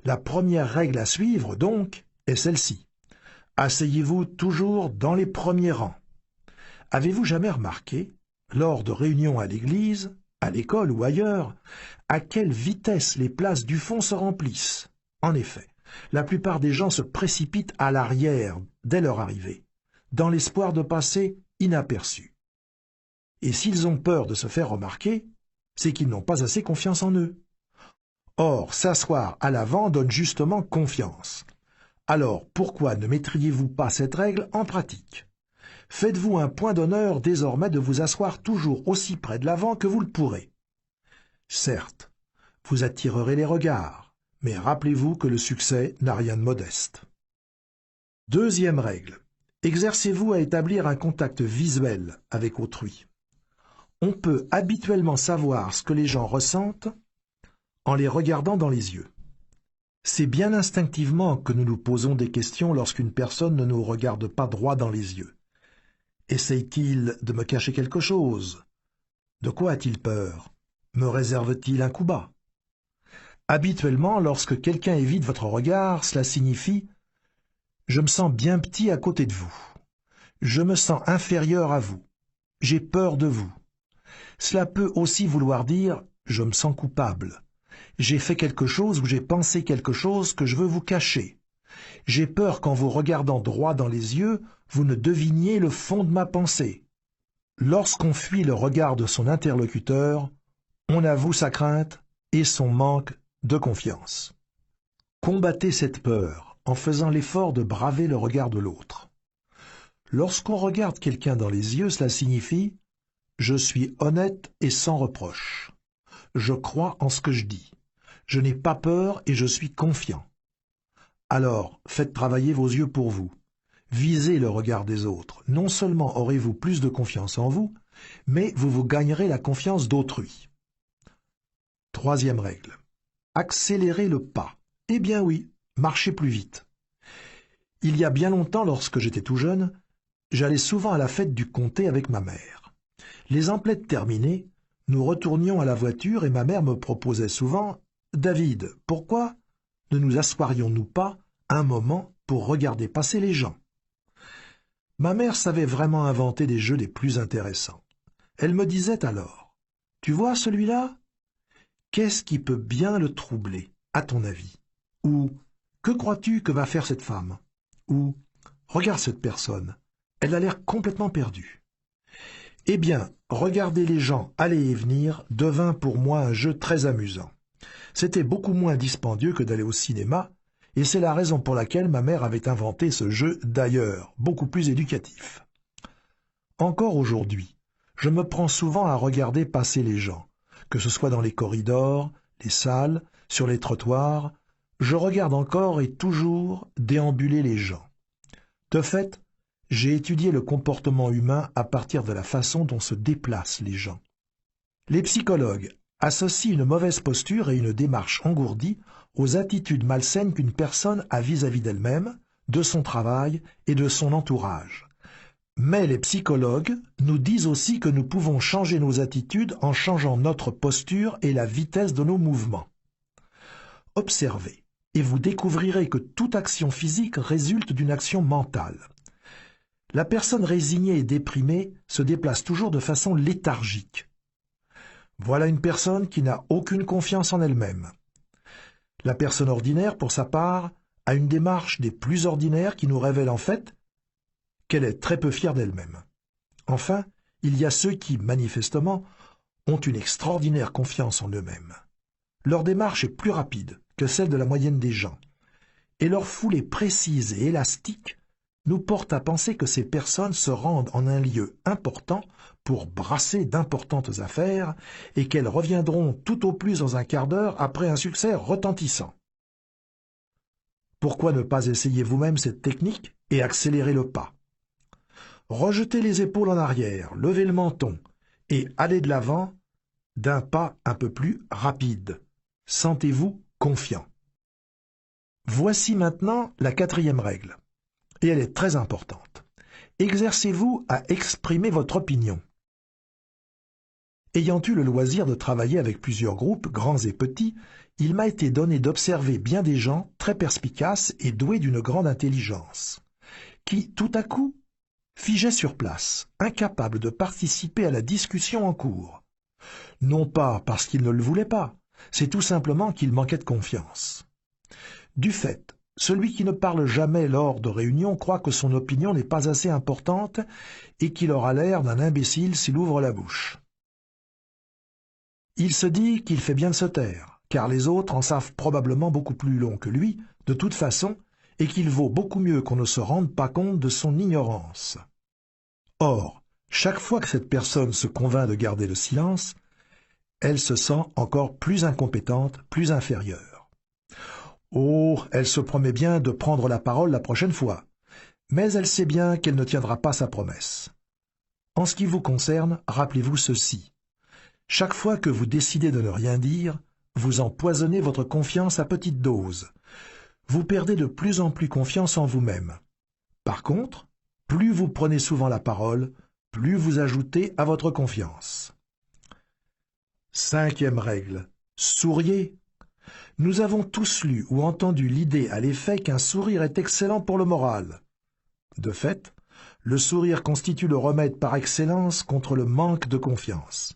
La première règle à suivre, donc, est celle-ci. Asseyez-vous toujours dans les premiers rangs. Avez-vous jamais remarqué, lors de réunions à l'église, à l'école ou ailleurs, à quelle vitesse les places du fond se remplissent? En effet, la plupart des gens se précipitent à l'arrière dès leur arrivée, dans l'espoir de passer inaperçus. Et s'ils ont peur de se faire remarquer, c'est qu'ils n'ont pas assez confiance en eux. Or, s'asseoir à l'avant donne justement confiance. Alors, pourquoi ne mettriez-vous pas cette règle en pratique? Faites-vous un point d'honneur désormais de vous asseoir toujours aussi près de l'avant que vous le pourrez. Certes, vous attirerez les regards, mais rappelez-vous que le succès n'a rien de modeste. Deuxième règle. Exercez-vous à établir un contact visuel avec autrui. On peut habituellement savoir ce que les gens ressentent en les regardant dans les yeux. C'est bien instinctivement que nous nous posons des questions lorsqu'une personne ne nous regarde pas droit dans les yeux. Essaye-t-il de me cacher quelque chose? De quoi a-t-il peur? Me réserve-t-il un coup bas? Habituellement, lorsque quelqu'un évite votre regard, cela signifie « Je me sens bien petit à côté de vous. Je me sens inférieur à vous. J'ai peur de vous. » Cela peut aussi vouloir dire « Je me sens coupable. J'ai fait quelque chose ou j'ai pensé quelque chose que je veux vous cacher. J'ai peur qu'en vous regardant droit dans les yeux, vous ne deviniez le fond de ma pensée. » Lorsqu'on fuit le regard de son interlocuteur, on avoue sa crainte et son manque de confiance. Combattez cette peur en faisant l'effort de braver le regard de l'autre. Lorsqu'on regarde quelqu'un dans les yeux, cela signifie « Je suis honnête et sans reproche. Je crois en ce que je dis. Je n'ai pas peur et je suis confiant. » Alors, faites travailler vos yeux pour vous. Visez le regard des autres. Non seulement aurez-vous plus de confiance en vous, mais vous gagnerez la confiance d'autrui. Troisième règle. Accélérez le pas. Eh bien oui, marchez plus vite. Il y a bien longtemps, lorsque j'étais tout jeune, j'allais souvent à la fête du comté avec ma mère. Les emplettes terminées, nous retournions à la voiture et ma mère me proposait souvent « David, pourquoi ne nous assoirions-nous pas un moment pour regarder passer les gens ?» Ma mère savait vraiment inventer des jeux les plus intéressants. Elle me disait alors « Tu vois celui-là? Qu'est-ce qui peut bien le troubler, à ton avis? Ou « Que crois-tu que va faire cette femme? » Ou « Regarde cette personne, elle a l'air complètement perdue. » Eh bien, regarder les gens aller et venir devint pour moi un jeu très amusant. C'était beaucoup moins dispendieux que d'aller au cinéma, et c'est la raison pour laquelle ma mère avait inventé ce jeu d'ailleurs, beaucoup plus éducatif. Encore aujourd'hui, je me prends souvent à regarder passer les gens, que ce soit dans les corridors, les salles, sur les trottoirs, je regarde encore et toujours déambuler les gens. De fait, j'ai étudié le comportement humain à partir de la façon dont se déplacent les gens. Les psychologues associent une mauvaise posture et une démarche engourdie aux attitudes malsaines qu'une personne a vis-à-vis d'elle-même, de son travail et de son entourage. Mais les psychologues nous disent aussi que nous pouvons changer nos attitudes en changeant notre posture et la vitesse de nos mouvements. Observez, et vous découvrirez que toute action physique résulte d'une action mentale. La personne résignée et déprimée se déplace toujours de façon léthargique. Voilà une personne qui n'a aucune confiance en elle-même. La personne ordinaire, pour sa part, a une démarche des plus ordinaires qui nous révèle en fait qu'elle est très peu fière d'elle-même. Enfin, il y a ceux qui, manifestement, ont une extraordinaire confiance en eux-mêmes. Leur démarche est plus rapide que celle de la moyenne des gens, et leur foulée précise et élastique nous porte à penser que ces personnes se rendent en un lieu important pour brasser d'importantes affaires et qu'elles reviendront tout au plus dans un quart d'heure après un succès retentissant. Pourquoi ne pas essayer vous-même cette technique et accélérer le pas? Rejetez les épaules en arrière, levez le menton et allez de l'avant d'un pas un peu plus rapide. Sentez-vous confiant. Voici maintenant la quatrième règle. Et elle est très importante. Exercez-vous à exprimer votre opinion. Ayant eu le loisir de travailler avec plusieurs groupes, grands et petits, il m'a été donné d'observer bien des gens très perspicaces et doués d'une grande intelligence, qui, tout à coup, figeaient sur place, incapables de participer à la discussion en cours. Non pas parce qu'ils ne le voulaient pas, c'est tout simplement qu'ils manquaient de confiance. Du fait, celui qui ne parle jamais lors de réunions croit que son opinion n'est pas assez importante et qu'il aura l'air d'un imbécile s'il ouvre la bouche. Il se dit qu'il fait bien de se taire, car les autres en savent probablement beaucoup plus long que lui, de toute façon, et qu'il vaut beaucoup mieux qu'on ne se rende pas compte de son ignorance. Or, chaque fois que cette personne se convainc de garder le silence, elle se sent encore plus incompétente, plus inférieure. Oh, elle se promet bien de prendre la parole la prochaine fois, mais elle sait bien qu'elle ne tiendra pas sa promesse. En ce qui vous concerne, rappelez-vous ceci. Chaque fois que vous décidez de ne rien dire, vous empoisonnez votre confiance à petite dose. Vous perdez de plus en plus confiance en vous-même. Par contre, plus vous prenez souvent la parole, plus vous ajoutez à votre confiance. 5e règle. Souriez. Nous avons tous lu ou entendu l'idée à l'effet qu'un sourire est excellent pour le moral. De fait, le sourire constitue le remède par excellence contre le manque de confiance.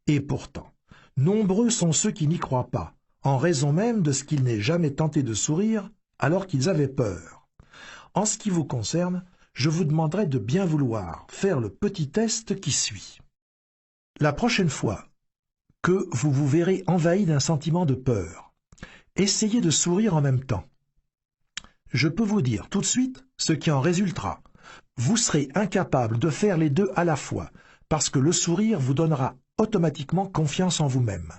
Et pourtant, nombreux sont ceux qui n'y croient pas, en raison même de ce qu'ils n'aient jamais tenté de sourire alors qu'ils avaient peur. En ce qui vous concerne, je vous demanderai de bien vouloir faire le petit test qui suit. La prochaine fois que vous vous verrez envahi d'un sentiment de peur, essayez de sourire en même temps. Je peux vous dire tout de suite ce qui en résultera. Vous serez incapable de faire les deux à la fois, parce que le sourire vous donnera automatiquement confiance en vous-même.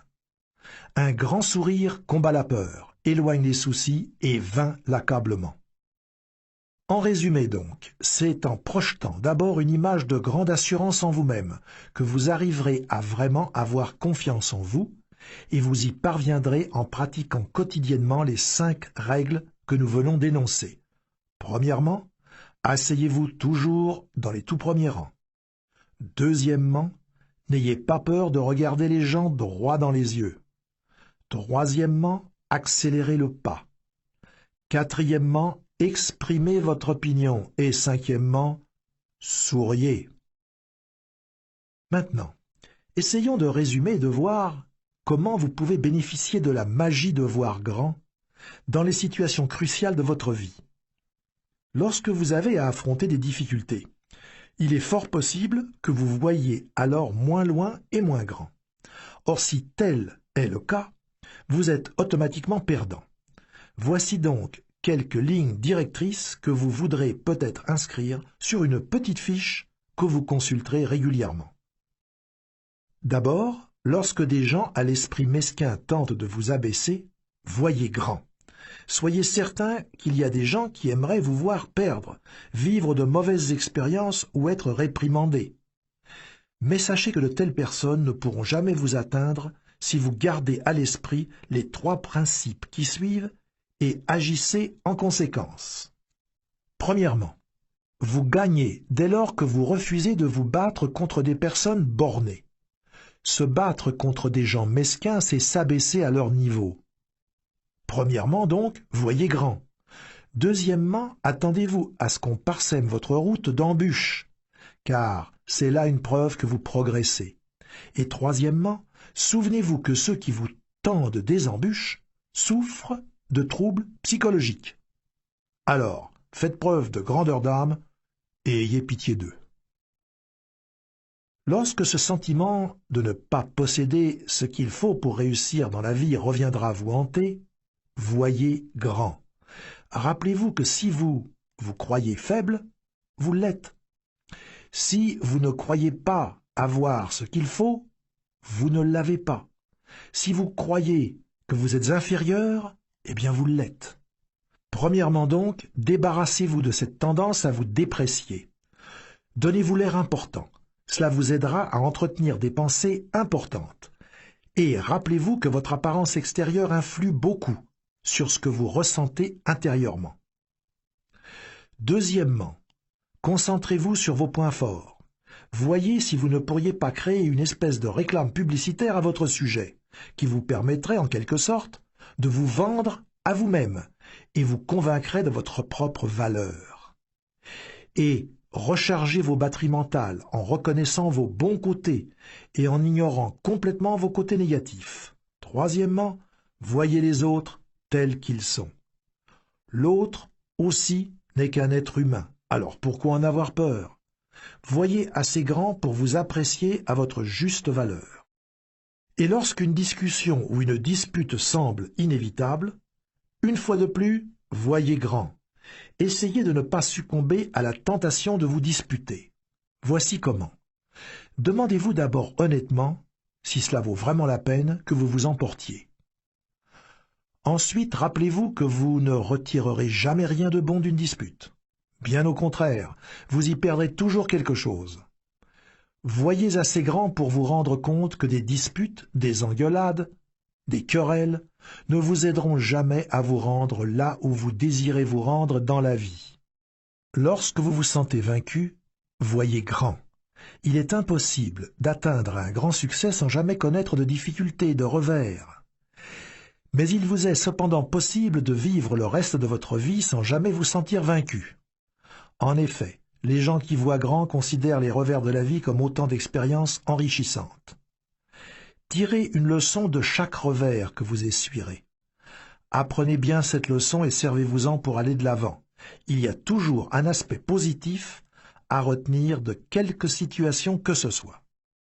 Un grand sourire combat la peur, éloigne les soucis et vainc l'accablement. En résumé donc, c'est en projetant d'abord une image de grande assurance en vous-même que vous arriverez à vraiment avoir confiance en vous, et vous y parviendrez en pratiquant quotidiennement les 5 règles que nous venons d'énoncer. Premièrement, asseyez-vous toujours dans les tout premiers rangs. Deuxièmement, n'ayez pas peur de regarder les gens droit dans les yeux. Troisièmement, accélérez le pas. Quatrièmement, exprimez votre opinion. Et cinquièmement, souriez. Maintenant, essayons de résumer et de voir comment vous pouvez bénéficier de la magie de voir grand dans les situations cruciales de votre vie. Lorsque vous avez à affronter des difficultés, il est fort possible que vous voyiez alors moins loin et moins grand. Or, si tel est le cas, vous êtes automatiquement perdant. Voici donc quelques lignes directrices que vous voudrez peut-être inscrire sur une petite fiche que vous consulterez régulièrement. D'abord, lorsque des gens à l'esprit mesquin tentent de vous abaisser, voyez grand. Soyez certain qu'il y a des gens qui aimeraient vous voir perdre, vivre de mauvaises expériences ou être réprimandés. Mais sachez que de telles personnes ne pourront jamais vous atteindre si vous gardez à l'esprit les 3 principes qui suivent et agissez en conséquence. Premièrement, vous gagnez dès lors que vous refusez de vous battre contre des personnes bornées. Se battre contre des gens mesquins, c'est s'abaisser à leur niveau. Premièrement donc, voyez grand. Deuxièmement, attendez-vous à ce qu'on parsème votre route d'embûches, car c'est là une preuve que vous progressez. Et troisièmement, souvenez-vous que ceux qui vous tendent des embûches souffrent de troubles psychologiques. Alors, faites preuve de grandeur d'âme et ayez pitié d'eux. Lorsque ce sentiment de ne pas posséder ce qu'il faut pour réussir dans la vie reviendra vous hanter, voyez grand. Rappelez-vous que si vous croyez faible, vous l'êtes. Si vous ne croyez pas avoir ce qu'il faut, vous ne l'avez pas. Si vous croyez que vous êtes inférieur, eh bien vous l'êtes. Premièrement donc, débarrassez-vous de cette tendance à vous déprécier. Donnez-vous l'air important. Cela vous aidera à entretenir des pensées importantes. Et rappelez-vous que votre apparence extérieure influe beaucoup sur ce que vous ressentez intérieurement. Deuxièmement, concentrez-vous sur vos points forts. Voyez si vous ne pourriez pas créer une espèce de réclame publicitaire à votre sujet, qui vous permettrait en quelque sorte de vous vendre à vous-même et vous convaincrait de votre propre valeur. Et rechargez vos batteries mentales en reconnaissant vos bons côtés et en ignorant complètement vos côtés négatifs. Troisièmement, voyez les autres tels qu'ils sont. L'autre aussi n'est qu'un être humain, alors pourquoi en avoir peur? Voyez assez grand pour vous apprécier à votre juste valeur. Et lorsqu'une discussion ou une dispute semble inévitable, une fois de plus, voyez grand. Essayez de ne pas succomber à la tentation de vous disputer. Voici comment. Demandez-vous d'abord honnêtement si cela vaut vraiment la peine que vous vous emportiez. Ensuite, rappelez-vous que vous ne retirerez jamais rien de bon d'une dispute. Bien au contraire, vous y perdrez toujours quelque chose. Voyez assez grand pour vous rendre compte que des disputes, des engueulades, des querelles ne vous aideront jamais à vous rendre là où vous désirez vous rendre dans la vie. Lorsque vous vous sentez vaincu, voyez grand. Il est impossible d'atteindre un grand succès sans jamais connaître de difficultés, de revers. Mais il vous est cependant possible de vivre le reste de votre vie sans jamais vous sentir vaincu. En effet, les gens qui voient grand considèrent les revers de la vie comme autant d'expériences enrichissantes. Tirez une leçon de chaque revers que vous essuierez. Apprenez bien cette leçon et servez-vous-en pour aller de l'avant. Il y a toujours un aspect positif à retenir de quelque situation que ce soit.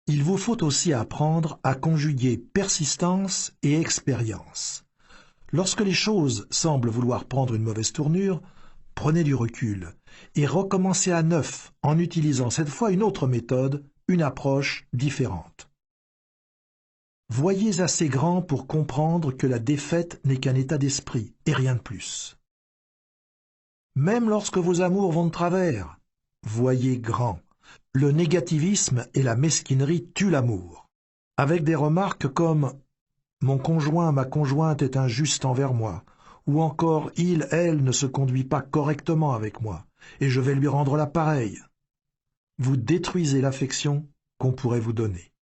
Il vous faut aussi apprendre à conjuguer persistance et expérience. Lorsque les choses semblent vouloir prendre une mauvaise tournure, prenez du recul et recommencez à neuf en utilisant cette fois une autre méthode, une approche différente. Voyez assez grand pour comprendre que la défaite n'est qu'un état d'esprit et rien de plus. Même lorsque vos amours vont de travers, voyez grand. Le négativisme et la mesquinerie tuent l'amour. Avec des remarques comme « Mon conjoint, ma conjointe est injuste envers moi » ou encore « Il, elle ne se conduit pas correctement avec moi et je vais lui rendre la pareille », vous détruisez l'affection qu'on pourrait vous donner.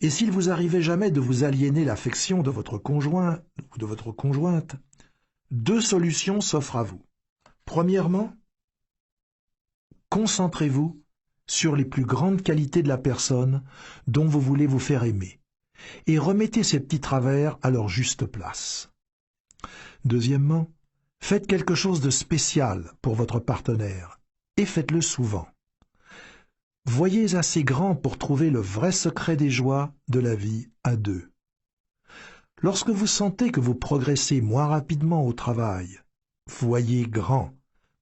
Et s'il vous arrivait jamais de vous aliéner l'affection de votre conjoint ou de votre conjointe, deux solutions s'offrent à vous. Premièrement, concentrez-vous sur les plus grandes qualités de la personne dont vous voulez vous faire aimer et remettez ces petits travers à leur juste place. Deuxièmement, faites quelque chose de spécial pour votre partenaire et faites-le souvent. Voyez assez grand pour trouver le vrai secret des joies de la vie à deux. Lorsque vous sentez que vous progressez moins rapidement au travail, voyez grand.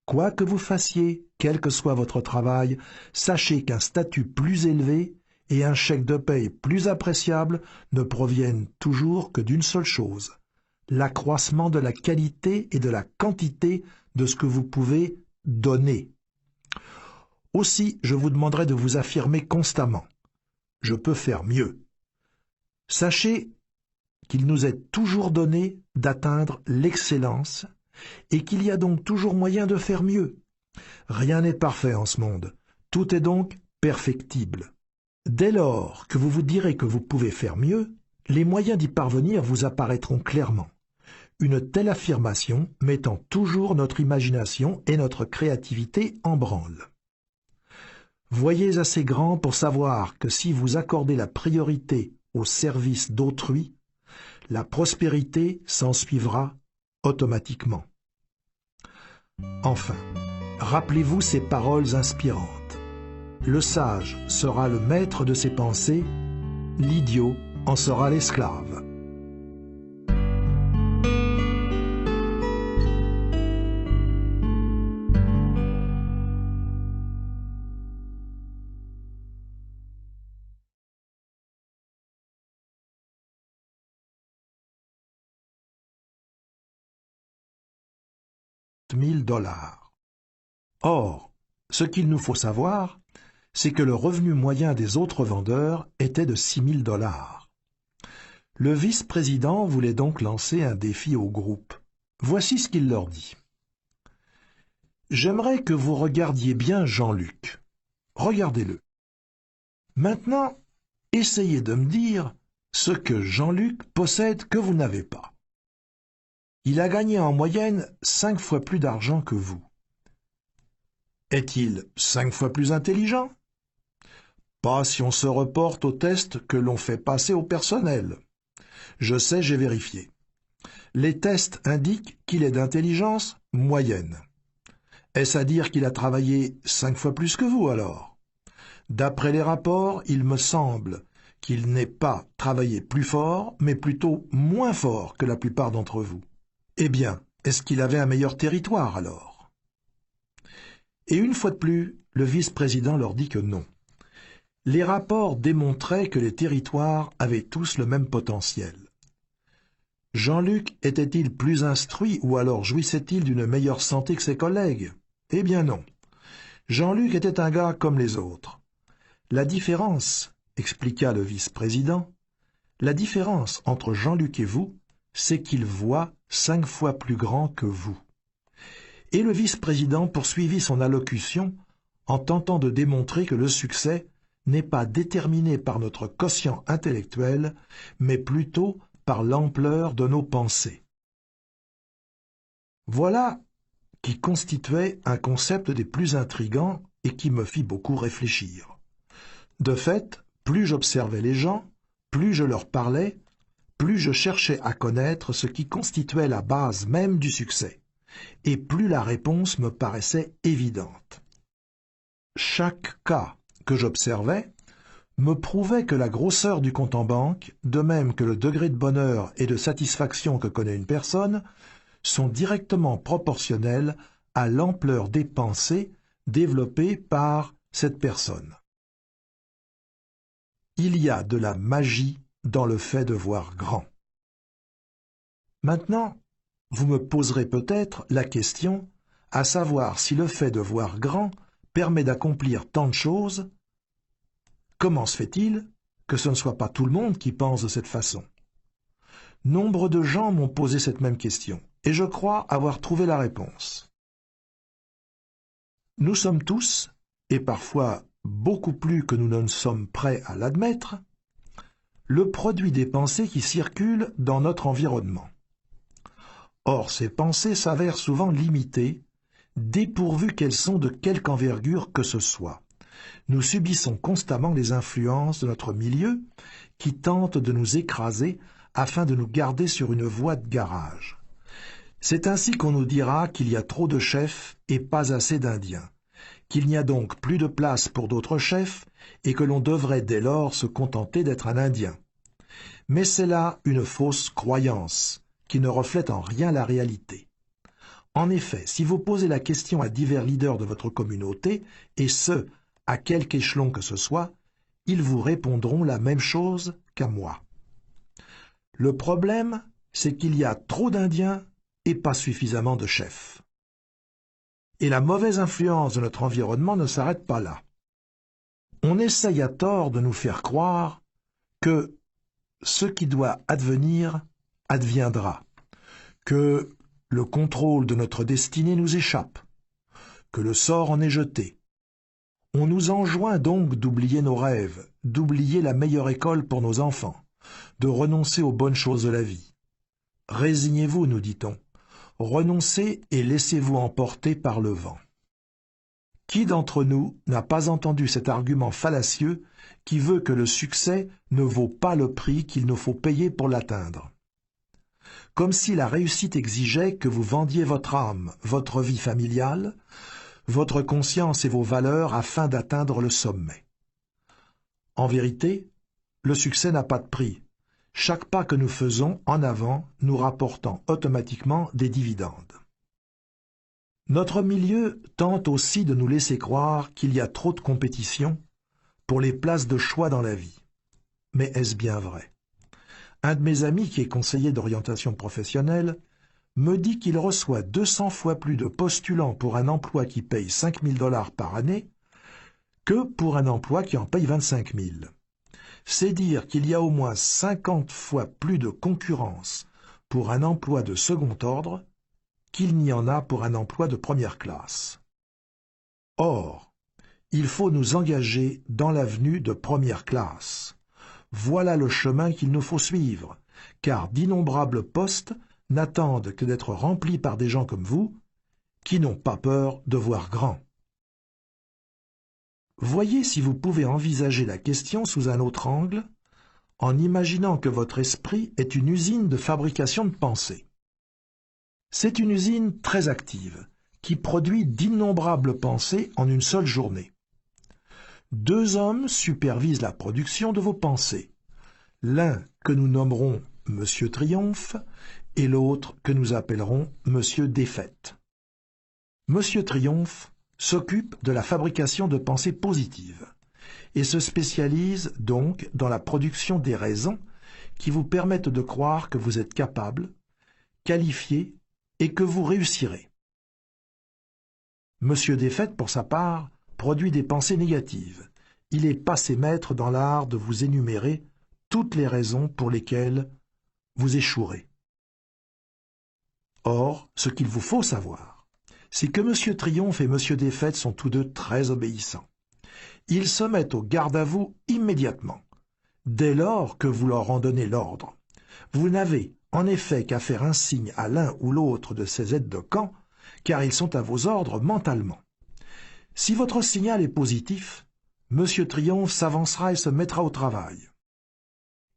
Quoi que vous fassiez, quel que soit votre travail, sachez qu'un statut plus élevé et un chèque de paye plus appréciable ne proviennent toujours que d'une seule chose, l'accroissement de la qualité et de la quantité de ce que vous pouvez donner. Aussi, je vous demanderai de vous affirmer constamment. Je peux faire mieux. Sachez qu'il nous est toujours donné d'atteindre l'excellence et qu'il y a donc toujours moyen de faire mieux. Rien n'est parfait en ce monde. Tout est donc perfectible. Dès lors que vous vous direz que vous pouvez faire mieux, les moyens d'y parvenir vous apparaîtront clairement. Une telle affirmation mettant toujours notre imagination et notre créativité en branle. Voyez assez grand pour savoir que si vous accordez la priorité au service d'autrui, la prospérité s'ensuivra automatiquement. Enfin, rappelez-vous ces paroles inspirantes. Le sage sera le maître de ses pensées, l'idiot en sera l'esclave. $1000. Or, ce qu'il nous faut savoir, c'est que le revenu moyen des autres vendeurs était de $6000. Le vice-président voulait donc lancer un défi au groupe. Voici ce qu'il leur dit. J'aimerais que vous regardiez bien Jean-Luc. Regardez-le. Maintenant, essayez de me dire ce que Jean-Luc possède que vous n'avez pas. Il a gagné en moyenne 5 fois plus d'argent que vous. Est-il 5 fois plus intelligent? Pas si on se reporte au test que l'on fait passer au personnel. Je sais, j'ai vérifié. Les tests indiquent qu'il est d'intelligence moyenne. Est-ce à dire qu'il a travaillé 5 fois plus que vous alors? D'après les rapports, il me semble qu'il n'ait pas travaillé plus fort, mais plutôt moins fort que la plupart d'entre vous. Eh bien, est-ce qu'il avait un meilleur territoire alors? Et une fois de plus, le vice-président leur dit que non. Les rapports démontraient que les territoires avaient tous le même potentiel. Jean-Luc était-il plus instruit ou alors jouissait-il d'une meilleure santé que ses collègues? Eh bien non. Jean-Luc était un gars comme les autres. La différence, expliqua le vice-président, la différence entre Jean-Luc et vous, c'est qu'il voit 5 fois plus grand que vous. Et le vice-président poursuivit son allocution en tentant de démontrer que le succès n'est pas déterminé par notre quotient intellectuel, mais plutôt par l'ampleur de nos pensées. Voilà qui constituait un concept des plus intrigants et qui me fit beaucoup réfléchir. De fait, plus j'observais les gens, plus je leur parlais, plus je cherchais à connaître ce qui constituait la base même du succès, et plus la réponse me paraissait évidente. Chaque cas que j'observais me prouvait que la grosseur du compte en banque, de même que le degré de bonheur et de satisfaction que connaît une personne, sont directement proportionnels à l'ampleur des pensées développées par cette personne. Il y a de la magie dans le fait de voir grand. Maintenant, vous me poserez peut-être la question, à savoir si le fait de voir grand permet d'accomplir tant de choses. Comment se fait-il que ce ne soit pas tout le monde qui pense de cette façon? Nombre de gens m'ont posé cette même question, et je crois avoir trouvé la réponse. Nous sommes tous, et parfois beaucoup plus que nous ne sommes prêts à l'admettre, le produit des pensées qui circulent dans notre environnement. Or, ces pensées s'avèrent souvent limitées, dépourvues qu'elles sont de quelque envergure que ce soit. Nous subissons constamment les influences de notre milieu qui tentent de nous écraser afin de nous garder sur une voie de garage. C'est ainsi qu'on nous dira qu'il y a trop de chefs et pas assez d'Indiens, qu'il n'y a donc plus de place pour d'autres chefs et que l'on devrait dès lors se contenter d'être un Indien. Mais c'est là une fausse croyance qui ne reflète en rien la réalité. En effet, si vous posez la question à divers leaders de votre communauté, et ce, à quelque échelon que ce soit, ils vous répondront la même chose qu'à moi. Le problème, c'est qu'il y a trop d'Indiens et pas suffisamment de chefs. Et la mauvaise influence de notre environnement ne s'arrête pas là. On essaye à tort de nous faire croire que ce qui doit advenir adviendra, que le contrôle de notre destinée nous échappe, que le sort en est jeté. On nous enjoint donc d'oublier nos rêves, d'oublier la meilleure école pour nos enfants, de renoncer aux bonnes choses de la vie. Résignez-vous, nous dit-on. Renoncez et laissez-vous emporter par le vent. Qui d'entre nous n'a pas entendu cet argument fallacieux qui veut que le succès ne vaut pas le prix qu'il nous faut payer pour l'atteindre? Comme si la réussite exigeait que vous vendiez votre âme, votre vie familiale, votre conscience et vos valeurs afin d'atteindre le sommet. En vérité, le succès n'a pas de prix. Chaque pas que nous faisons en avant nous rapportant automatiquement des dividendes. Notre milieu tente aussi de nous laisser croire qu'il y a trop de compétition pour les places de choix dans la vie. Mais est-ce bien vrai? Un de mes amis qui est conseiller d'orientation professionnelle me dit qu'il reçoit 200 fois plus de postulants pour un emploi qui paye 5 000 $ par année que pour un emploi qui en paye 25 000. C'est dire qu'il y a au moins 50 fois plus de concurrence pour un emploi de second ordre qu'il n'y en a pour un emploi de première classe. Or, il faut nous engager dans l'avenue de première classe. Voilà le chemin qu'il nous faut suivre, car d'innombrables postes n'attendent que d'être remplis par des gens comme vous, qui n'ont pas peur de voir grand. Voyez si vous pouvez envisager la question sous un autre angle, en imaginant que votre esprit est une usine de fabrication de pensée. C'est une usine très active, qui produit d'innombrables pensées en une seule journée. Deux hommes supervisent la production de vos pensées. L'un que nous nommerons Monsieur Triomphe et l'autre que nous appellerons Monsieur Défaite. Monsieur Triomphe s'occupe de la fabrication de pensées positives et se spécialise donc dans la production des raisons qui vous permettent de croire que vous êtes capable, qualifié et que vous réussirez. Monsieur Défaite, pour sa part, produit des pensées négatives. Il est passé maître dans l'art de vous énumérer toutes les raisons pour lesquelles vous échouerez. Or, ce qu'il vous faut savoir, c'est que Monsieur Triomphe et Monsieur Défaite sont tous deux très obéissants. Ils se mettent au garde à vous immédiatement, dès lors que vous leur en donnez l'ordre. Vous n'avez en effet qu'à faire un signe à l'un ou l'autre de ces aides de camp, car ils sont à vos ordres mentalement. Si votre signal est positif, Monsieur Triomphe s'avancera et se mettra au travail.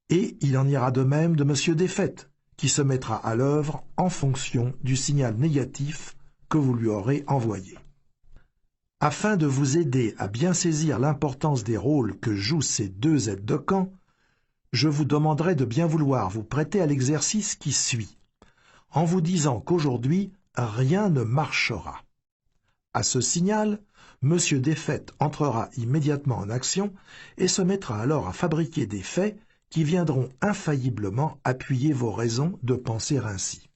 Et il en ira de même de Monsieur Défaite, qui se mettra à l'œuvre en fonction du signal négatif que vous lui aurez envoyé. Afin de vous aider à bien saisir l'importance des rôles que jouent ces deux aides de camp, je vous demanderai de bien vouloir vous prêter à l'exercice qui suit, en vous disant qu'aujourd'hui, rien ne marchera. À ce signal, Monsieur Défaite entrera immédiatement en action et se mettra alors à fabriquer des faits qui viendront infailliblement appuyer vos raisons de penser ainsi.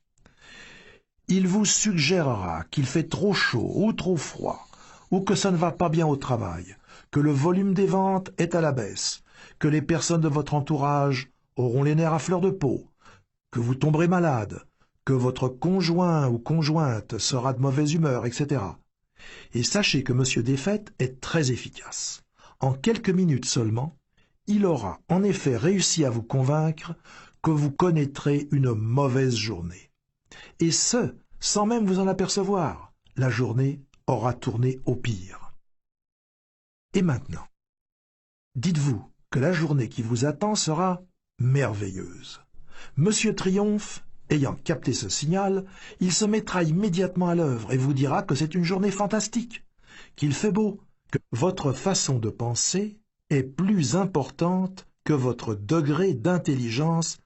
Il vous suggérera qu'il fait trop chaud ou trop froid, ou que ça ne va pas bien au travail, que le volume des ventes est à la baisse, que les personnes de votre entourage auront les nerfs à fleur de peau, que vous tomberez malade, que votre conjoint ou conjointe sera de mauvaise humeur, etc. Et sachez que Monsieur Défaite est très efficace. En quelques minutes seulement, il aura en effet réussi à vous convaincre que vous connaîtrez une mauvaise journée. Et ce, sans même vous en apercevoir, la journée aura tourné au pire. Et maintenant, dites-vous que la journée qui vous attend sera merveilleuse. Monsieur Triomphe, ayant capté ce signal, il se mettra immédiatement à l'œuvre et vous dira que c'est une journée fantastique, qu'il fait beau, que votre façon de penser est plus importante que votre degré d'intelligence,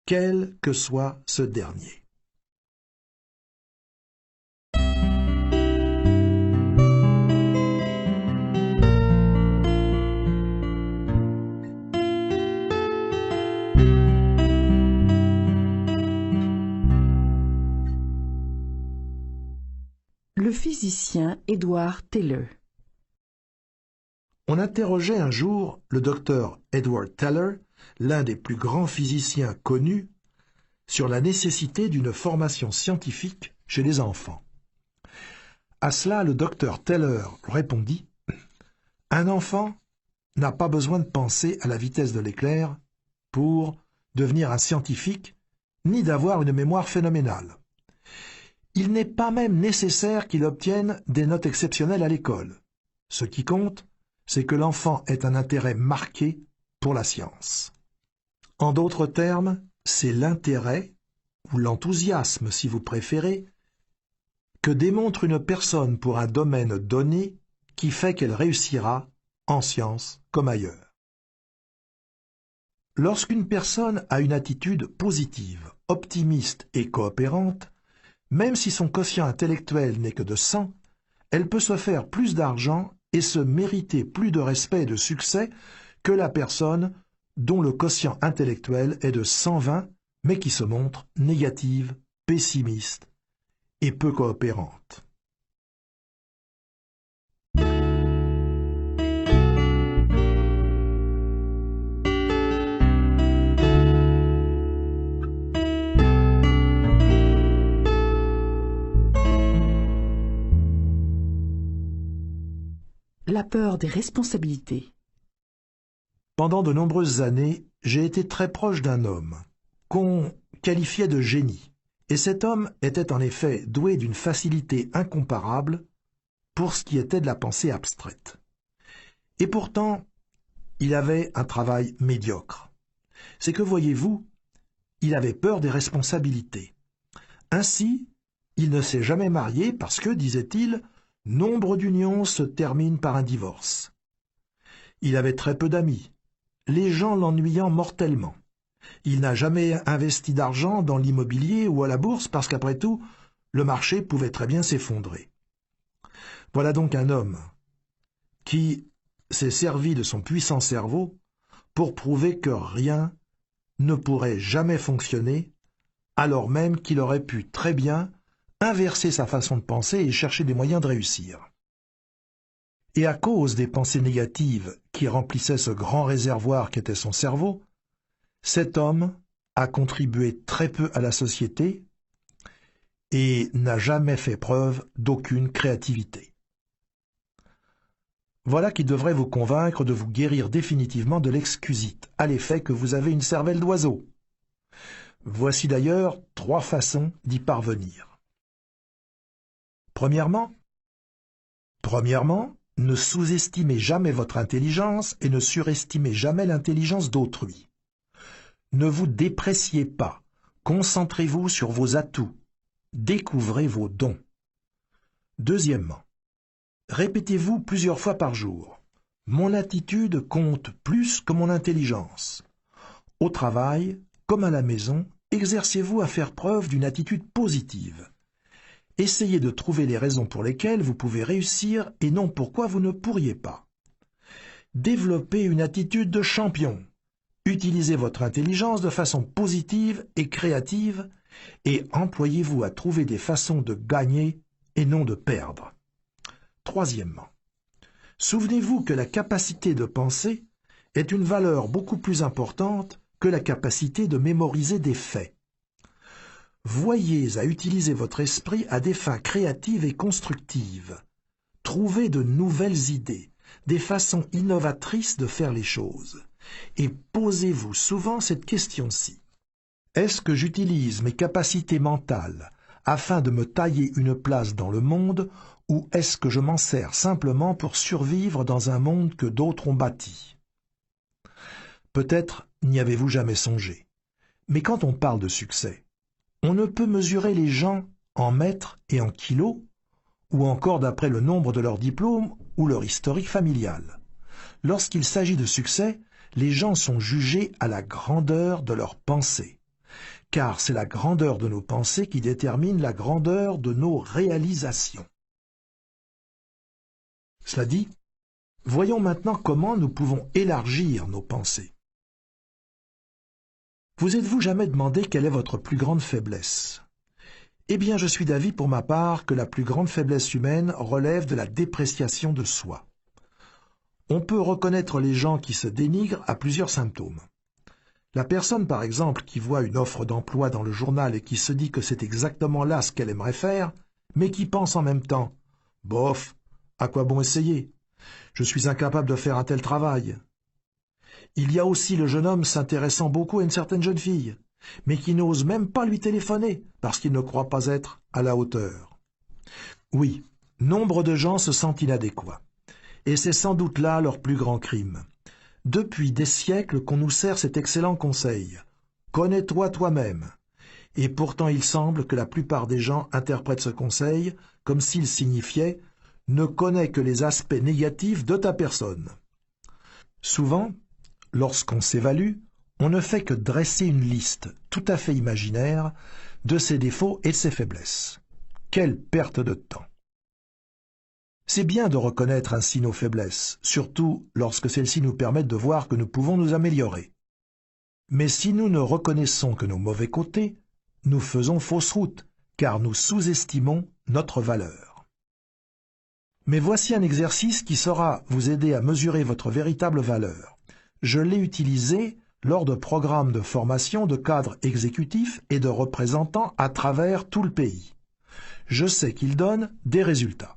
quel que soit ce dernier. Le physicien Edward Teller. On interrogeait un jour le docteur Edward Teller, l'un des plus grands physiciens connus, sur la nécessité d'une formation scientifique chez les enfants. À cela, le docteur Teller répondit « Un enfant n'a pas besoin de penser à la vitesse de l'éclair pour devenir un scientifique, ni d'avoir une mémoire phénoménale. Il n'est pas même nécessaire qu'il obtienne des notes exceptionnelles à l'école. Ce qui compte, c'est que l'enfant ait un intérêt marqué pour la science. En d'autres termes, c'est l'intérêt, ou l'enthousiasme si vous préférez, que démontre une personne pour un domaine donné qui fait qu'elle réussira en science comme ailleurs. Lorsqu'une personne a une attitude positive, optimiste et coopérante, même si son quotient intellectuel n'est que de 100, elle peut se faire plus d'argent et se mériter plus de respect et de succès que la personne dont le quotient intellectuel est de 120, mais qui se montre négative, pessimiste et peu coopérante. La peur des responsabilités. Pendant de nombreuses années, j'ai été très proche d'un homme qu'on qualifiait de génie. Et cet homme était en effet doué d'une facilité incomparable pour ce qui était de la pensée abstraite. Et pourtant, il avait un travail médiocre. C'est que, voyez-vous, il avait peur des responsabilités. Ainsi, il ne s'est jamais marié parce que, disait-il, nombre d'unions se terminent par un divorce. Il avait très peu d'amis, les gens l'ennuyant mortellement. Il n'a jamais investi d'argent dans l'immobilier ou à la bourse parce qu'après tout, le marché pouvait très bien s'effondrer. Voilà donc un homme qui s'est servi de son puissant cerveau pour prouver que rien ne pourrait jamais fonctionner, alors même qu'il aurait pu très bien inverser sa façon de penser et chercher des moyens de réussir. Et à cause des pensées négatives qui remplissaient ce grand réservoir qu'était son cerveau, cet homme a contribué très peu à la société et n'a jamais fait preuve d'aucune créativité. Voilà qui devrait vous convaincre de vous guérir définitivement de l'excusite, à l'effet que vous avez une cervelle d'oiseau. Voici d'ailleurs 3 façons d'y parvenir. Premièrement, ne sous-estimez jamais votre intelligence et ne surestimez jamais l'intelligence d'autrui. Ne vous dépréciez pas, concentrez-vous sur vos atouts, découvrez vos dons. Deuxièmement, répétez-vous plusieurs fois par jour. Mon attitude compte plus que mon intelligence. Au travail, comme à la maison, exercez-vous à faire preuve d'une attitude positive. Essayez de trouver les raisons pour lesquelles vous pouvez réussir et non pourquoi vous ne pourriez pas. Développez une attitude de champion. Utilisez votre intelligence de façon positive et créative et employez-vous à trouver des façons de gagner et non de perdre. Troisièmement, souvenez-vous que la capacité de penser est une valeur beaucoup plus importante que la capacité de mémoriser des faits. Voyez à utiliser votre esprit à des fins créatives et constructives. Trouvez de nouvelles idées, des façons innovatrices de faire les choses. Et posez-vous souvent cette question-ci. Est-ce que j'utilise mes capacités mentales afin de me tailler une place dans le monde ou est-ce que je m'en sers simplement pour survivre dans un monde que d'autres ont bâti? Peut-être n'y avez-vous jamais songé. Mais quand on parle de succès, on ne peut mesurer les gens en mètres et en kilos, ou encore d'après le nombre de leurs diplômes ou leur historique familial. Lorsqu'il s'agit de succès, les gens sont jugés à la grandeur de leurs pensées, car c'est la grandeur de nos pensées qui détermine la grandeur de nos réalisations. Cela dit, voyons maintenant comment nous pouvons élargir nos pensées. Vous êtes-vous jamais demandé quelle est votre plus grande faiblesse? Eh bien, je suis d'avis pour ma part que la plus grande faiblesse humaine relève de la dépréciation de soi. On peut reconnaître les gens qui se dénigrent à plusieurs symptômes. La personne, par exemple, qui voit une offre d'emploi dans le journal et qui se dit que c'est exactement là ce qu'elle aimerait faire, mais qui pense en même temps « Bof, à quoi bon essayer? Je suis incapable de faire un tel travail. » Il y a aussi le jeune homme s'intéressant beaucoup à une certaine jeune fille, mais qui n'ose même pas lui téléphoner parce qu'il ne croit pas être à la hauteur. Oui, nombre de gens se sentent inadéquats. Et c'est sans doute là leur plus grand crime. Depuis des siècles qu'on nous sert cet excellent conseil. Connais-toi toi-même. Et pourtant il semble que la plupart des gens interprètent ce conseil comme s'il signifiait « ne connais que les aspects négatifs de ta personne ». Souvent, lorsqu'on s'évalue, on ne fait que dresser une liste tout à fait imaginaire de ses défauts et de ses faiblesses. Quelle perte de temps! C'est bien de reconnaître ainsi nos faiblesses, surtout lorsque celles-ci nous permettent de voir que nous pouvons nous améliorer. Mais si nous ne reconnaissons que nos mauvais côtés, nous faisons fausse route, car nous sous-estimons notre valeur. Mais voici un exercice qui saura vous aider à mesurer votre véritable valeur. Je l'ai utilisé lors de programmes de formation de cadres exécutifs et de représentants à travers tout le pays. Je sais qu'il donne des résultats.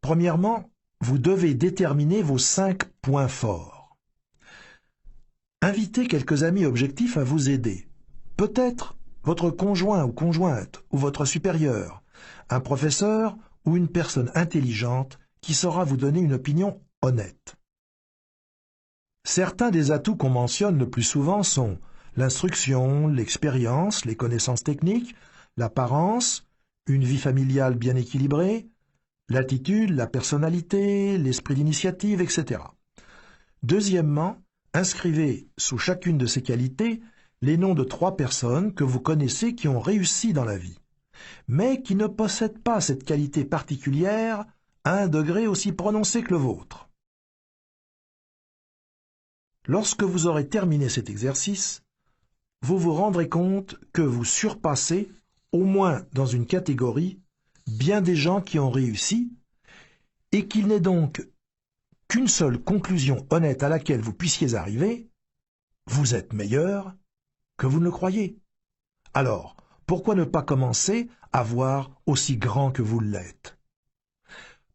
Premièrement, vous devez déterminer vos 5 points forts. Invitez quelques amis objectifs à vous aider. Peut-être votre conjoint ou conjointe ou votre supérieur, un professeur ou une personne intelligente qui saura vous donner une opinion honnête. Certains des atouts qu'on mentionne le plus souvent sont l'instruction, l'expérience, les connaissances techniques, l'apparence, une vie familiale bien équilibrée, l'attitude, la personnalité, l'esprit d'initiative, etc. Deuxièmement, inscrivez sous chacune de ces qualités les noms de 3 personnes que vous connaissez qui ont réussi dans la vie, mais qui ne possèdent pas cette qualité particulière à un degré aussi prononcé que le vôtre. Lorsque vous aurez terminé cet exercice, vous vous rendrez compte que vous surpassez, au moins dans une catégorie, bien des gens qui ont réussi, et qu'il n'est donc qu'une seule conclusion honnête à laquelle vous puissiez arriver: vous êtes meilleur que vous ne le croyez. Alors, pourquoi ne pas commencer à voir aussi grand que vous l'êtes?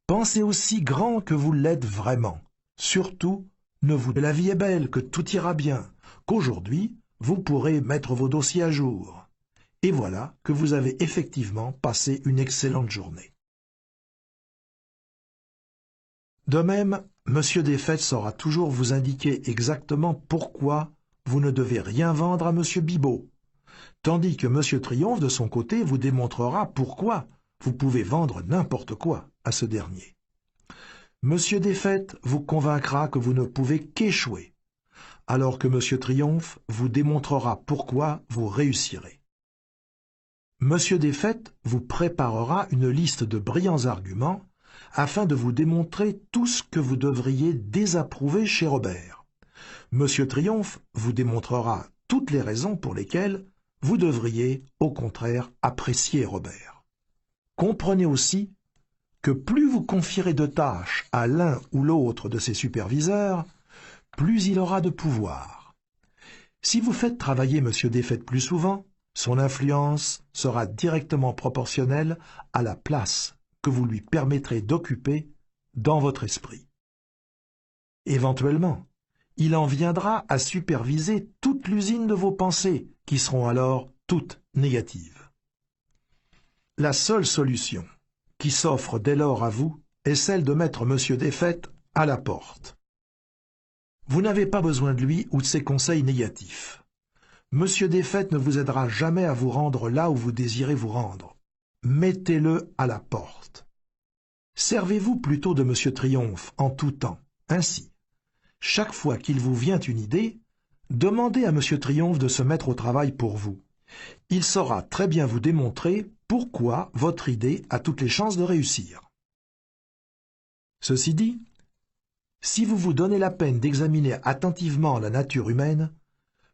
Pensez aussi grand que vous l'êtes vraiment. Surtout, ne vous dites que la vie est belle, que tout ira bien, qu'aujourd'hui, vous pourrez mettre vos dossiers à jour. Et voilà que vous avez effectivement passé une excellente journée. De même, M. Desfaites saura toujours vous indiquer exactement pourquoi vous ne devez rien vendre à M. Bibaud, tandis que M. Triomphe, de son côté, vous démontrera pourquoi vous pouvez vendre n'importe quoi à ce dernier. M. Desfaites vous convaincra que vous ne pouvez qu'échouer, alors que M. Triomphe vous démontrera pourquoi vous réussirez. M. Desfaites vous préparera une liste de brillants arguments afin de vous démontrer tout ce que vous devriez désapprouver chez Robert. M. Triomphe vous démontrera toutes les raisons pour lesquelles vous devriez, au contraire, apprécier Robert. Comprenez aussi que plus vous confierez de tâches à l'un ou l'autre de ses superviseurs, plus il aura de pouvoir. Si vous faites travailler M. Desfaites plus souvent, son influence sera directement proportionnelle à la place que vous lui permettrez d'occuper dans votre esprit. Éventuellement, il en viendra à superviser toute l'usine de vos pensées, qui seront alors toutes négatives. La seule solution qui s'offre dès lors à vous est celle de mettre M. Desfaites à la porte. Vous n'avez pas besoin de lui ou de ses conseils négatifs. M. Desfaites ne vous aidera jamais à vous rendre là où vous désirez vous rendre. Mettez-le à la porte. Servez-vous plutôt de M. Triomphe en tout temps. Ainsi, chaque fois qu'il vous vient une idée, demandez à M. Triomphe de se mettre au travail pour vous. Il saura très bien vous démontrer pourquoi votre idée a toutes les chances de réussir. Ceci dit, si vous vous donnez la peine d'examiner attentivement la nature humaine,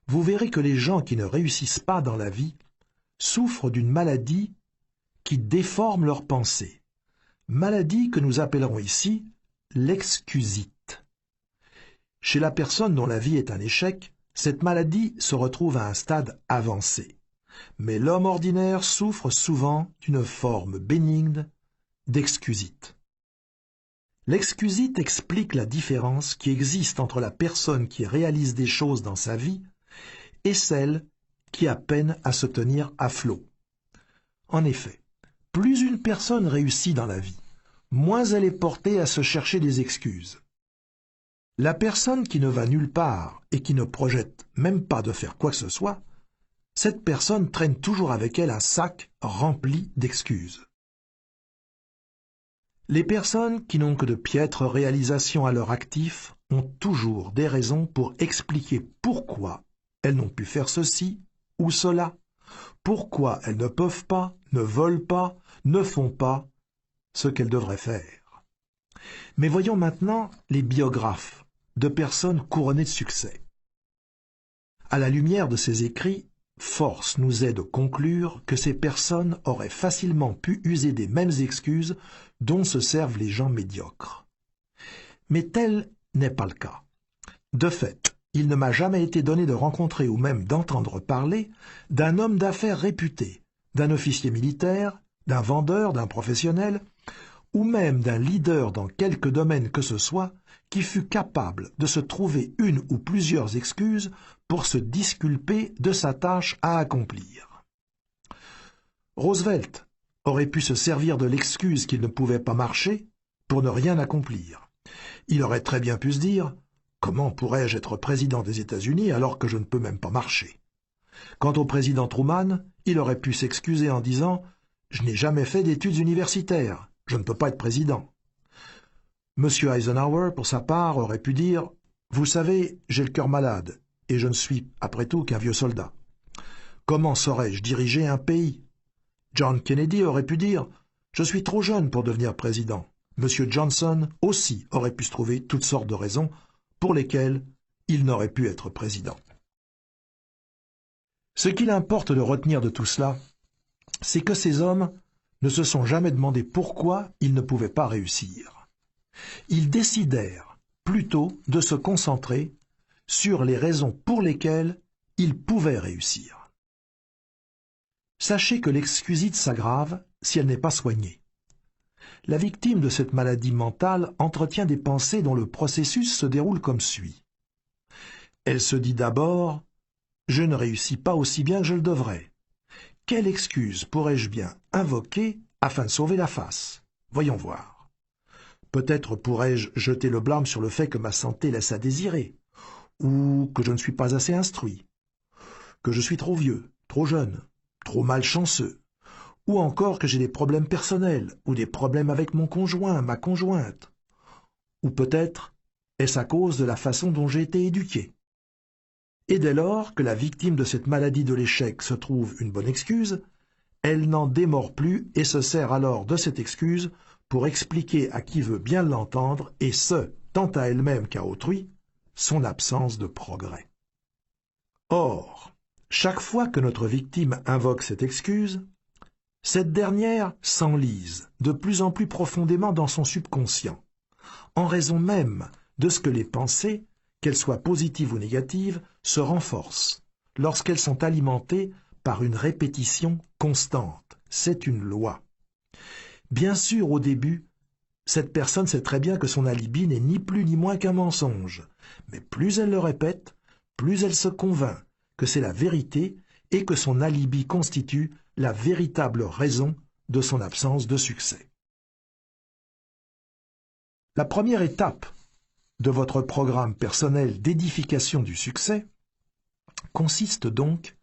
vous verrez que les gens qui ne réussissent pas dans la vie souffrent d'une maladie qui déforme leurs pensées, maladie que nous appellerons ici l'excusite. Chez la personne dont la vie est un échec, cette maladie se retrouve à un stade avancé. Mais l'homme ordinaire souffre souvent d'une forme bénigne d'excusite. L'excusite explique la différence qui existe entre la personne qui réalise des choses dans sa vie et celle qui a peine à se tenir à flot. En effet, plus une personne réussit dans la vie, moins elle est portée à se chercher des excuses. La personne qui ne va nulle part et qui ne projette même pas de faire quoi que ce soit, cette personne traîne toujours avec elle un sac rempli d'excuses. Les personnes qui n'ont que de piètres réalisations à leur actif ont toujours des raisons pour expliquer pourquoi elles n'ont pu faire ceci ou cela, pourquoi elles ne peuvent pas, ne veulent pas, ne font pas ce qu'elles devraient faire. Mais voyons maintenant les biographes de personnes couronnées de succès. À la lumière de ces écrits, force nous est de conclure que ces personnes auraient facilement pu user des mêmes excuses dont se servent les gens médiocres. Mais tel n'est pas le cas. De fait, il ne m'a jamais été donné de rencontrer ou même d'entendre parler d'un homme d'affaires réputé, d'un officier militaire, d'un vendeur, d'un professionnel, ou même d'un leader dans quelque domaine que ce soit, qui fut capable de se trouver une ou plusieurs excuses pour se disculper de sa tâche à accomplir. Roosevelt aurait pu se servir de l'excuse qu'il ne pouvait pas marcher pour ne rien accomplir. Il aurait très bien pu se dire « Comment pourrais-je être président des États-Unis alors que je ne peux même pas marcher ?» Quant au président Truman, il aurait pu s'excuser en disant « Je n'ai jamais fait d'études universitaires je ne peux pas être président. Monsieur Eisenhower, pour sa part, aurait pu dire « Vous savez, j'ai le cœur malade, et je ne suis, après tout, qu'un vieux soldat. Comment saurais-je diriger un pays ?» John Kennedy aurait pu dire « Je suis trop jeune pour devenir président. » Monsieur Johnson aussi aurait pu se trouver toutes sortes de raisons pour lesquelles il n'aurait pu être président. Ce qu'il importe de retenir de tout cela, c'est que ces hommes ne se sont jamais demandé pourquoi ils ne pouvaient pas réussir. Ils décidèrent plutôt de se concentrer sur les raisons pour lesquelles ils pouvaient réussir. Sachez que l'excusite s'aggrave si elle n'est pas soignée. La victime de cette maladie mentale entretient des pensées dont le processus se déroule comme suit. Elle se dit d'abord « Je ne réussis pas aussi bien que je le devrais. Quelle excuse pourrais-je bien invoquer afin de sauver la face? Voyons voir. Peut-être pourrais-je jeter le blâme sur le fait que ma santé laisse à désirer, ou que je ne suis pas assez instruit, que je suis trop vieux, trop jeune, trop malchanceux, ou encore que j'ai des problèmes personnels, ou des problèmes avec mon conjoint, ma conjointe. Ou peut-être est-ce à cause de la façon dont j'ai été éduqué. Et dès lors que la victime de cette maladie de l'échec se trouve une bonne excuse, elle n'en démord plus et se sert alors de cette excuse pour expliquer à qui veut bien l'entendre, et ce, tant à elle-même qu'à autrui, son absence de progrès. Or, chaque fois que notre victime invoque cette excuse, cette dernière s'enlise de plus en plus profondément dans son subconscient, en raison même de ce que les pensées, qu'elles soient positives ou négatives, se renforcent lorsqu'elles sont alimentées par une répétition constante. C'est une loi. Bien sûr, au début, cette personne sait très bien que son alibi n'est ni plus ni moins qu'un mensonge, mais plus elle le répète, plus elle se convainc que c'est la vérité et que son alibi constitue la véritable raison de son absence de succès. La première étape de votre programme personnel d'édification du succès consiste donc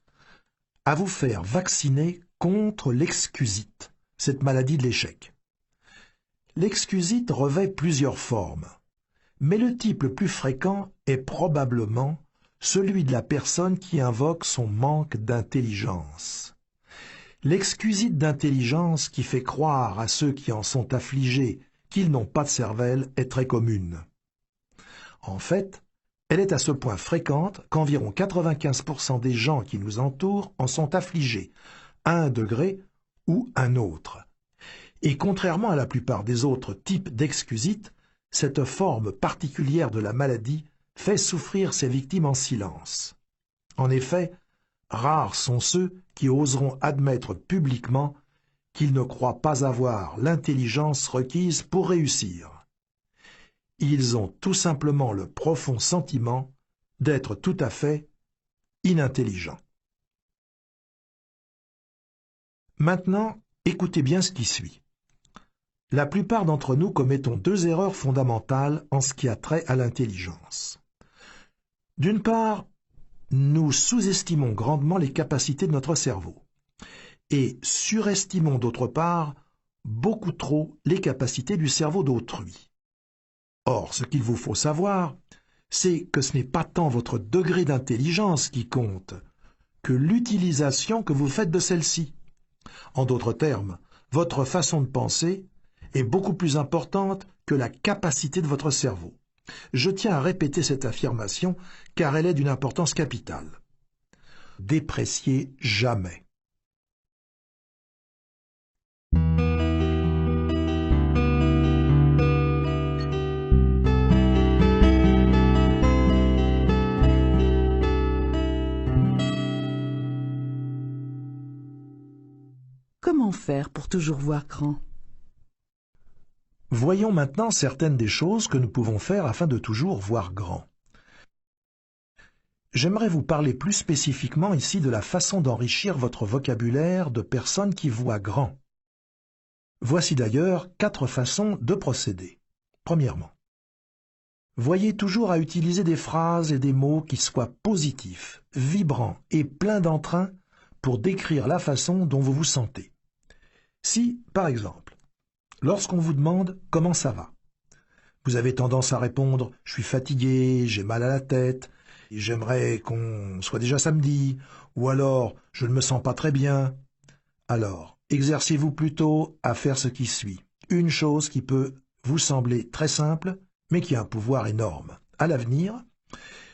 à vous faire vacciner contre l'excusite, cette maladie de l'échec. L'excusite revêt plusieurs formes, mais le type le plus fréquent est probablement celui de la personne qui invoque son manque d'intelligence. L'excusite d'intelligence qui fait croire à ceux qui en sont affligés qu'ils n'ont pas de cervelle est très commune. En fait, elle est à ce point fréquente qu'environ 95% des gens qui nous entourent en sont affligés, à un degré ou un autre. Et contrairement à la plupart des autres types d'excusites, cette forme particulière de la maladie fait souffrir ses victimes en silence. En effet, rares sont ceux qui oseront admettre publiquement qu'ils ne croient pas avoir l'intelligence requise pour réussir. Ils ont tout simplement le profond sentiment d'être tout à fait inintelligents. Maintenant, écoutez bien ce qui suit. La plupart d'entre nous commettons deux erreurs fondamentales en ce qui a trait à l'intelligence. D'une part, nous sous-estimons grandement les capacités de notre cerveau et surestimons d'autre part beaucoup trop les capacités du cerveau d'autrui. Or, ce qu'il vous faut savoir, c'est que ce n'est pas tant votre degré d'intelligence qui compte que l'utilisation que vous faites de celle-ci. En d'autres termes, votre façon de penser est beaucoup plus importante que la capacité de votre cerveau. Je tiens à répéter cette affirmation car elle est d'une importance capitale. Dépréciez jamais. Comment faire pour toujours voir grand? Voyons maintenant certaines des choses que nous pouvons faire afin de toujours voir grand. J'aimerais vous parler plus spécifiquement ici de la façon d'enrichir votre vocabulaire de personnes qui voient grand. Voici d'ailleurs 4 façons de procéder. Premièrement, voyez toujours à utiliser des phrases et des mots qui soient positifs, vibrants et pleins d'entrain pour décrire la façon dont vous vous sentez. Si, par exemple, Lorsqu'on vous demande comment ça va, vous avez tendance à répondre « je suis fatigué, j'ai mal à la tête, j'aimerais qu'on soit déjà samedi » ou alors « je ne me sens pas très bien ». Alors, exercez-vous plutôt à faire ce qui suit. Une chose qui peut vous sembler très simple, mais qui a un pouvoir énorme. À l'avenir,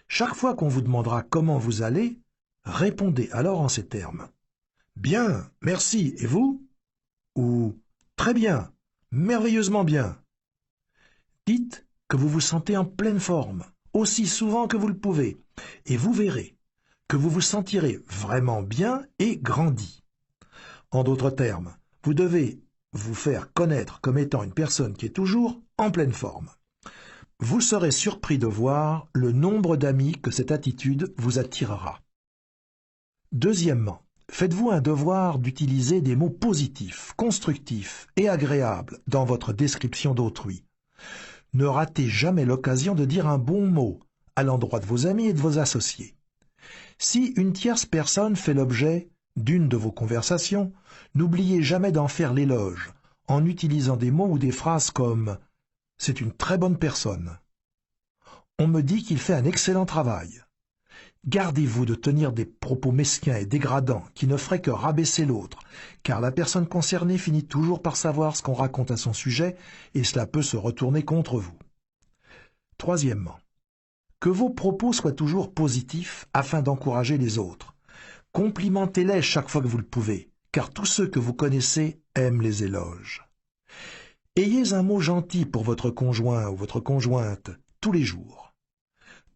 chaque fois qu'on vous demandera comment vous allez, répondez alors en ces termes. « Bien, merci, et vous ?» ou « Très bien, merveilleusement bien ». Dites que vous vous sentez en pleine forme, aussi souvent que vous le pouvez, et vous verrez que vous vous sentirez vraiment bien et grandi. En d'autres termes, vous devez vous faire connaître comme étant une personne qui est toujours en pleine forme. Vous serez surpris de voir le nombre d'amis que cette attitude vous attirera. Deuxièmement, faites-vous un devoir d'utiliser des mots positifs, constructifs et agréables dans votre description d'autrui. Ne ratez jamais l'occasion de dire un bon mot à l'endroit de vos amis et de vos associés. Si une tierce personne fait l'objet d'une de vos conversations, n'oubliez jamais d'en faire l'éloge en utilisant des mots ou des phrases comme « c'est une très bonne personne »,« on me dit qu'il fait un excellent travail ». Gardez-vous de tenir des propos mesquins et dégradants qui ne feraient que rabaisser l'autre, car la personne concernée finit toujours par savoir ce qu'on raconte à son sujet et cela peut se retourner contre vous. Troisièmement, que vos propos soient toujours positifs afin d'encourager les autres. Complimentez-les chaque fois que vous le pouvez, car tous ceux que vous connaissez aiment les éloges. Ayez un mot gentil pour votre conjoint ou votre conjointe tous les jours.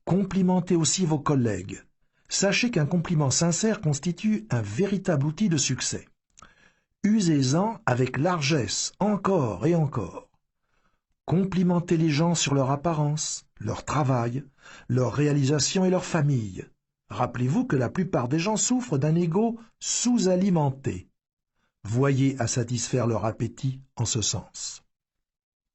Complimentez aussi vos collègues. Sachez qu'un compliment sincère constitue un véritable outil de succès. Usez-en avec largesse, encore et encore. Complimentez les gens sur leur apparence, leur travail, leur réalisation et leur famille. Rappelez-vous que la plupart des gens souffrent d'un ego sous-alimenté. Voyez à satisfaire leur appétit en ce sens.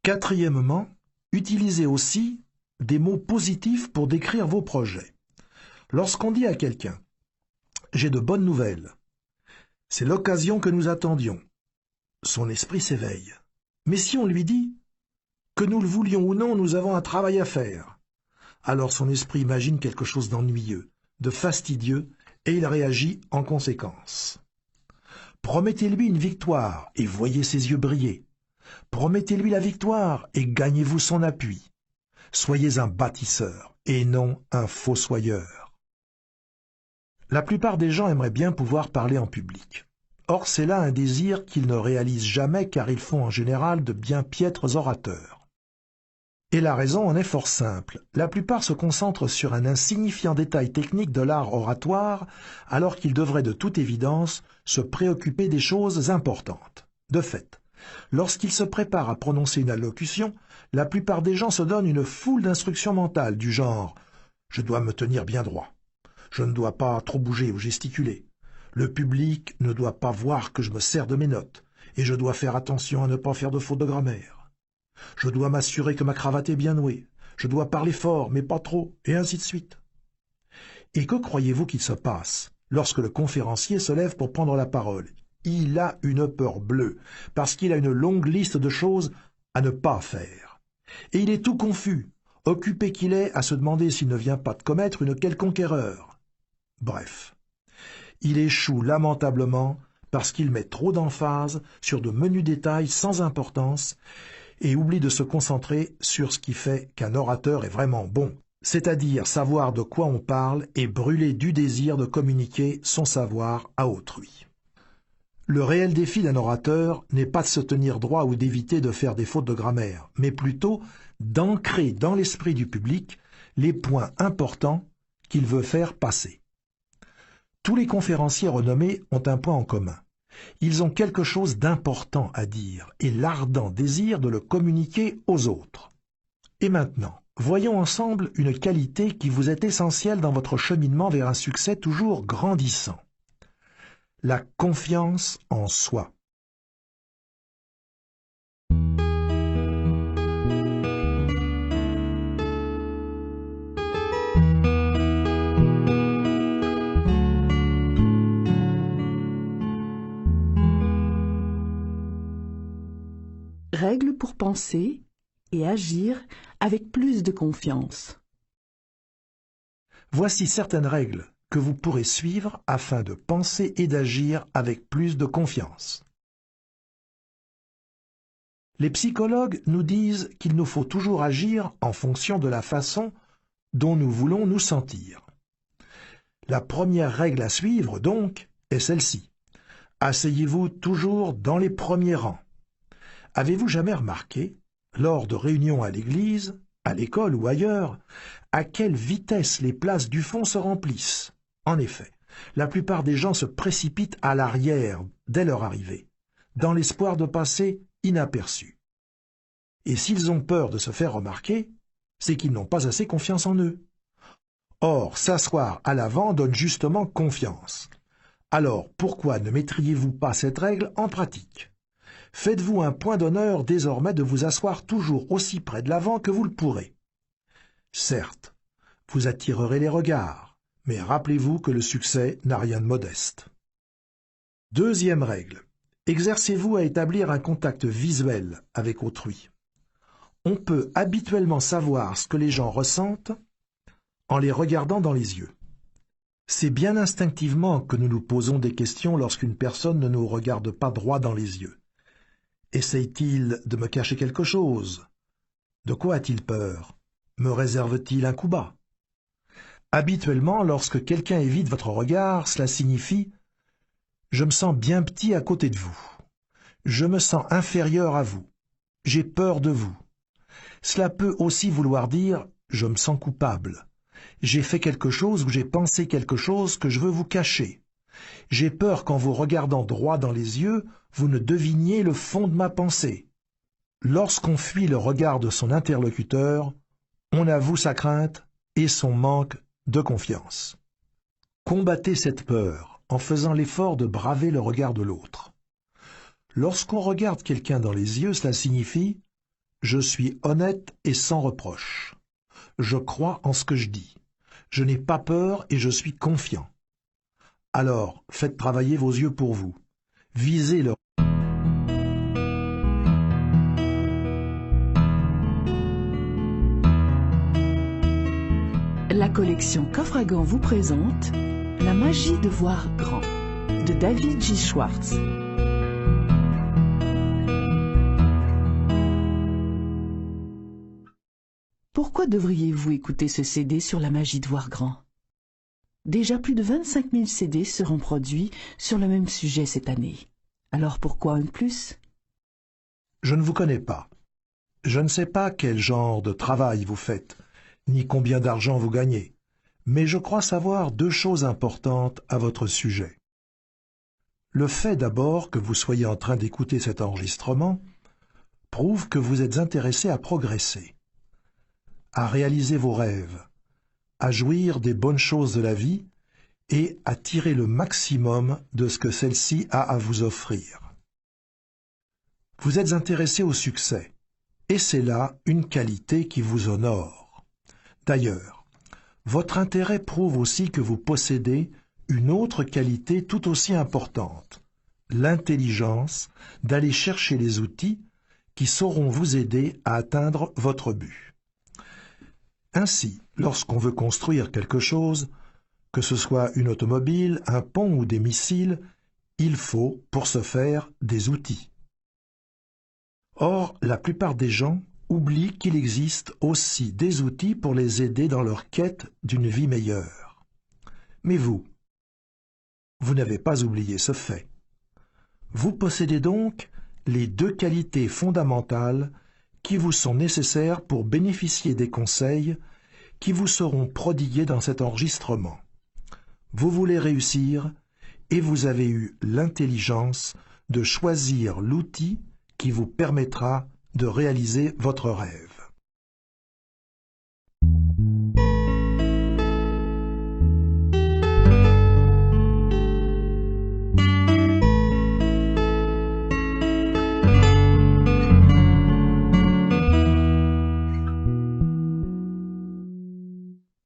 Quatrièmement, utilisez aussi des mots positifs pour décrire vos projets. Lorsqu'on dit à quelqu'un « j'ai de bonnes nouvelles », c'est l'occasion que nous attendions. Son esprit s'éveille. Mais si on lui dit « que nous le voulions ou non, nous avons un travail à faire », alors son esprit imagine quelque chose d'ennuyeux, de fastidieux, et il réagit en conséquence. Promettez-lui une victoire et voyez ses yeux briller. Promettez-lui la victoire et gagnez-vous son appui. Soyez un bâtisseur et non un fossoyeur. La plupart des gens aimeraient bien pouvoir parler en public. Or, c'est là un désir qu'ils ne réalisent jamais car ils font en général de bien piètres orateurs. Et la raison en est fort simple. La plupart se concentrent sur un insignifiant détail technique de l'art oratoire alors qu'ils devraient de toute évidence se préoccuper des choses importantes. De fait, lorsqu'ils se préparent à prononcer une allocution, la plupart des gens se donnent une foule d'instructions mentales du genre « je dois me tenir bien droit »,« je ne dois pas trop bouger ou gesticuler »,« le public ne doit pas voir que je me sers de mes notes et je dois faire attention à ne pas faire de fautes de grammaire ». Je dois m'assurer que ma cravate est bien nouée. Je dois parler fort, mais pas trop, et ainsi de suite. Et que croyez-vous qu'il se passe lorsque le conférencier se lève pour prendre la parole? Il a une peur bleue, parce qu'il a une longue liste de choses à ne pas faire. Et il est tout confus, occupé qu'il est à se demander s'il ne vient pas de commettre une quelconque erreur. Bref, il échoue lamentablement parce qu'il met trop d'emphase sur de menus détails sans importance et oublie de se concentrer sur ce qui fait qu'un orateur est vraiment bon, c'est-à-dire savoir de quoi on parle et brûler du désir de communiquer son savoir à autrui. Le réel défi d'un orateur n'est pas de se tenir droit ou d'éviter de faire des fautes de grammaire, mais plutôt d'ancrer dans l'esprit du public les points importants qu'il veut faire passer. Tous les conférenciers renommés ont un point en commun. Ils ont quelque chose d'important à dire et l'ardent désir de le communiquer aux autres. Et maintenant, voyons ensemble une qualité qui vous est essentielle dans votre cheminement vers un succès toujours grandissant. La confiance en soi. règles pour penser et agir avec plus de confiance. Voici certaines règles que vous pourrez suivre afin de penser et d'agir avec plus de confiance. Les psychologues nous disent qu'il nous faut toujours agir en fonction de la façon dont nous voulons nous sentir. La première règle à suivre, donc, est celle-ci. Asseyez-vous toujours dans les premiers rangs. Avez-vous jamais remarqué, lors de réunions à l'église, à l'école ou ailleurs, à quelle vitesse les places du fond se remplissent? En effet, la plupart des gens se précipitent à l'arrière dès leur arrivée, dans l'espoir de passer inaperçus. Et s'ils ont peur de se faire remarquer, c'est qu'ils n'ont pas assez confiance en eux. Or, s'asseoir à l'avant donne justement confiance. Alors, pourquoi ne mettriez-vous pas cette règle en pratique? Faites-vous un point d'honneur désormais de vous asseoir toujours aussi près de l'avant que vous le pourrez. Certes, vous attirerez les regards, mais rappelez-vous que le succès n'a rien de modeste. Deuxième règle. Exercez-vous à établir un contact visuel avec autrui. On peut habituellement savoir ce que les gens ressentent en les regardant dans les yeux. C'est bien instinctivement que nous nous posons des questions lorsqu'une personne ne nous regarde pas droit dans les yeux. Essaye-t-il de me cacher quelque chose? De quoi a-t-il peur? Me réserve-t-il un coup bas? Habituellement, lorsque quelqu'un évite votre regard, cela signifie « Je me sens bien petit à côté de vous. Je me sens inférieur à vous. J'ai peur de vous. » Cela peut aussi vouloir dire « Je me sens coupable. J'ai fait quelque chose ou j'ai pensé quelque chose que je veux vous cacher. J'ai peur qu'en vous regardant droit dans les yeux, vous ne deviniez le fond de ma pensée. » Lorsqu'on fuit le regard de son interlocuteur, on avoue sa crainte et son manque de confiance. Combattez cette peur en faisant l'effort de braver le regard de l'autre. Lorsqu'on regarde quelqu'un dans les yeux, cela signifie « Je suis honnête et sans reproche. Je crois en ce que je dis. Je n'ai pas peur et je suis confiant. » Alors, faites travailler vos yeux pour vous. Visez le La collection Coffre à Gants vous présente La magie de voir grand de David J. Schwartz. Pourquoi devriez-vous écouter ce CD sur la magie de voir grand? Déjà plus de 25 000 CD seront produits sur le même sujet cette année. Alors pourquoi un de plus? Je ne vous connais pas. Je ne sais pas quel genre de travail vous faites, ni combien d'argent vous gagnez, mais je crois savoir deux choses importantes à votre sujet. Le fait d'abord que vous soyez en train d'écouter cet enregistrement prouve que vous êtes intéressé à progresser, à réaliser vos rêves, à jouir des bonnes choses de la vie et à tirer le maximum de ce que celle-ci a à vous offrir. Vous êtes intéressé au succès, et c'est là une qualité qui vous honore. D'ailleurs, votre intérêt prouve aussi que vous possédez une autre qualité tout aussi importante, l'intelligence d'aller chercher les outils qui sauront vous aider à atteindre votre but. Ainsi, lorsqu'on veut construire quelque chose, que ce soit une automobile, un pont ou des missiles, il faut, pour ce faire, des outils. Or, la plupart des gens oublient qu'il existe aussi des outils pour les aider dans leur quête d'une vie meilleure. Mais vous n'avez pas oublié ce fait. Vous possédez donc les deux qualités fondamentales qui vous sont nécessaires pour bénéficier des conseils qui vous seront prodigués dans cet enregistrement. Vous voulez réussir et vous avez eu l'intelligence de choisir l'outil qui vous permettra de réaliser votre rêve.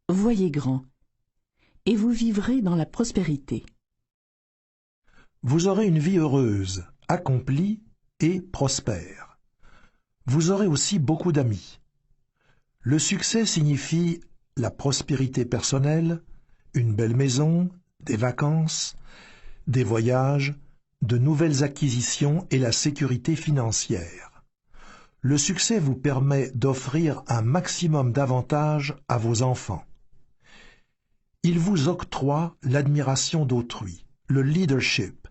Voyez grand, et vous vivrez dans la prospérité. Vous aurez une vie heureuse, accomplie et prospère. Vous aurez aussi beaucoup d'amis. Le succès signifie la prospérité personnelle, une belle maison, des vacances, des voyages, de nouvelles acquisitions et la sécurité financière. Le succès vous permet d'offrir un maximum d'avantages à vos enfants. Il vous octroie l'admiration d'autrui, le leadership,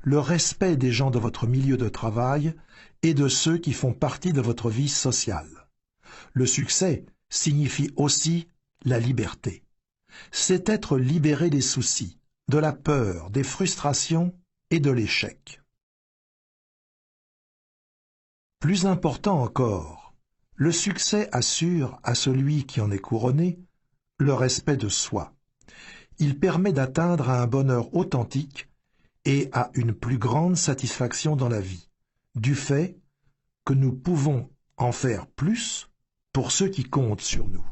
le respect des gens de votre milieu de travail et de ceux qui font partie de votre vie sociale. Le succès signifie aussi la liberté. C'est être libéré des soucis, de la peur, des frustrations et de l'échec. Plus important encore, le succès assure à celui qui en est couronné le respect de soi. Il permet d'atteindre à un bonheur authentique et à une plus grande satisfaction dans la vie, du fait que nous pouvons en faire plus pour ceux qui comptent sur nous.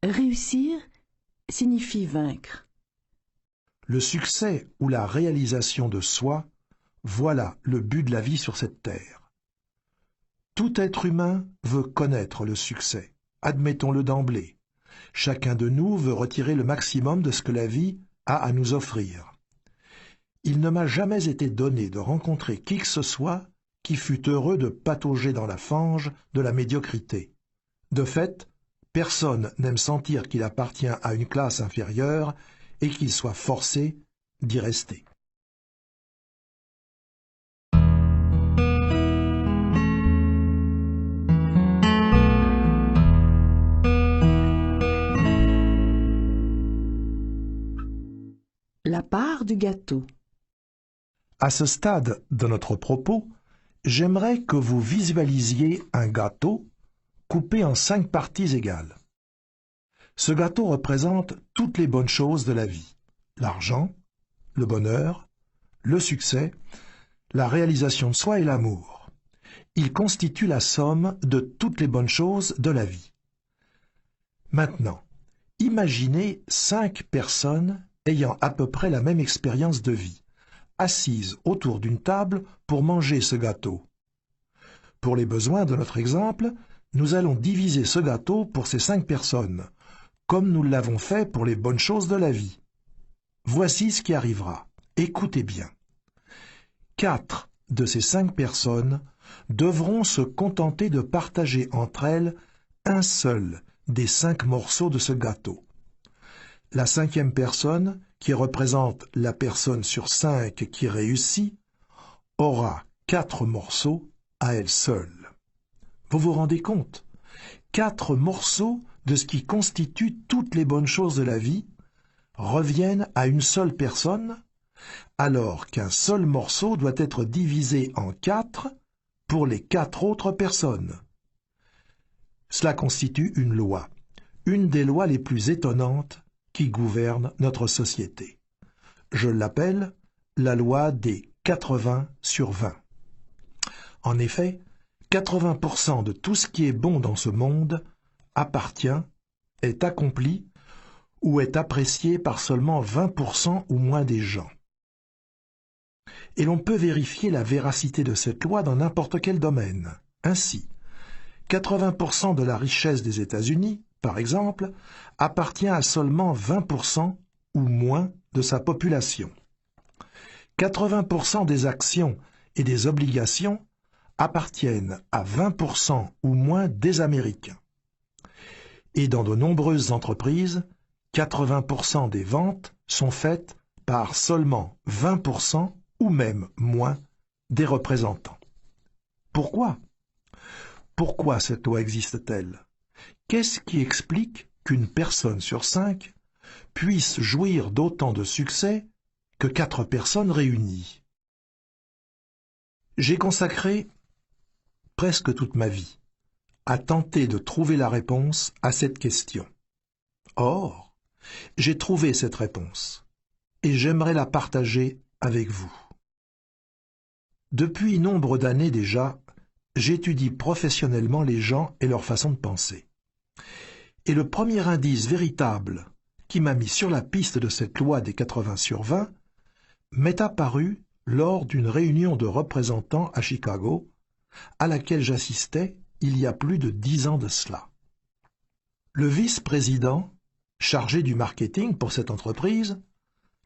Réussir signifie vaincre. Le succès ou la réalisation de soi, voilà le but de la vie sur cette terre. Tout être humain veut connaître le succès, admettons-le d'emblée. Chacun de nous veut retirer le maximum de ce que la vie a à nous offrir. Il ne m'a jamais été donné de rencontrer qui que ce soit qui fût heureux de patauger dans la fange de la médiocrité. De fait, personne n'aime sentir qu'il appartient à une classe inférieure et qu'il soit forcé d'y rester. La part du gâteau. À ce stade de notre propos, j'aimerais que vous visualisiez un gâteau coupé en 5 parties égales. Ce gâteau représente toutes les bonnes choses de la vie: l'argent, le bonheur, le succès, la réalisation de soi et l'amour. Il constitue la somme de toutes les bonnes choses de la vie. Maintenant, imaginez 5 personnes ayant à peu près la même expérience de vie, assises autour d'une table pour manger ce gâteau. Pour les besoins de notre exemple, nous allons diviser ce gâteau pour ces 5 personnes, comme nous l'avons fait pour les bonnes choses de la vie. Voici ce qui arrivera. Écoutez bien. 4 de ces 5 personnes devront se contenter de partager entre elles un seul des 5 morceaux de ce gâteau. La 5e personne, qui représente la personne sur 5 qui réussit, aura 4 morceaux à elle seule. Vous vous rendez compte? 4 morceaux de ce qui constitue toutes les bonnes choses de la vie reviennent à une seule personne, alors qu'un seul morceau doit être divisé en 4 pour les 4 autres personnes. Cela constitue une loi, une des lois les plus étonnantes qui gouverne notre société. Je l'appelle la loi des 80/20. En effet, 80% de tout ce qui est bon dans ce monde appartient, est accompli ou est apprécié par seulement 20% ou moins des gens. Et l'on peut vérifier la véracité de cette loi dans n'importe quel domaine. Ainsi, 80% de la richesse des États-Unis, par exemple, appartient à seulement 20% ou moins de sa population. 80% des actions et des obligations appartiennent à 20% ou moins des Américains. Et dans de nombreuses entreprises, 80% des ventes sont faites par seulement 20% ou même moins des représentants. Pourquoi? Pourquoi cette loi existe-t-elle? Qu'est-ce qui explique qu'une personne sur 5 puisse jouir d'autant de succès que 4 personnes réunies? J'ai consacré presque toute ma vie à tenter de trouver la réponse à cette question. Or, j'ai trouvé cette réponse et j'aimerais la partager avec vous. Depuis nombre d'années déjà, j'étudie professionnellement les gens et leur façon de penser. Et le premier indice véritable qui m'a mis sur la piste de cette loi des 80/20 m'est apparu lors d'une réunion de représentants à Chicago, à laquelle j'assistais il y a plus de 10 ans de cela. Le vice-président, chargé du marketing pour cette entreprise,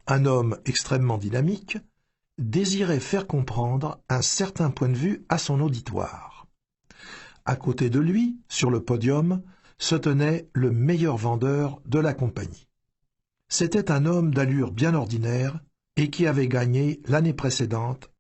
un homme extrêmement dynamique, désirait faire comprendre un certain point de vue à son auditoire. À côté de lui, sur le podium, se tenait le meilleur vendeur de la compagnie. C'était un homme d'allure bien ordinaire et qui avait gagné l'année précédente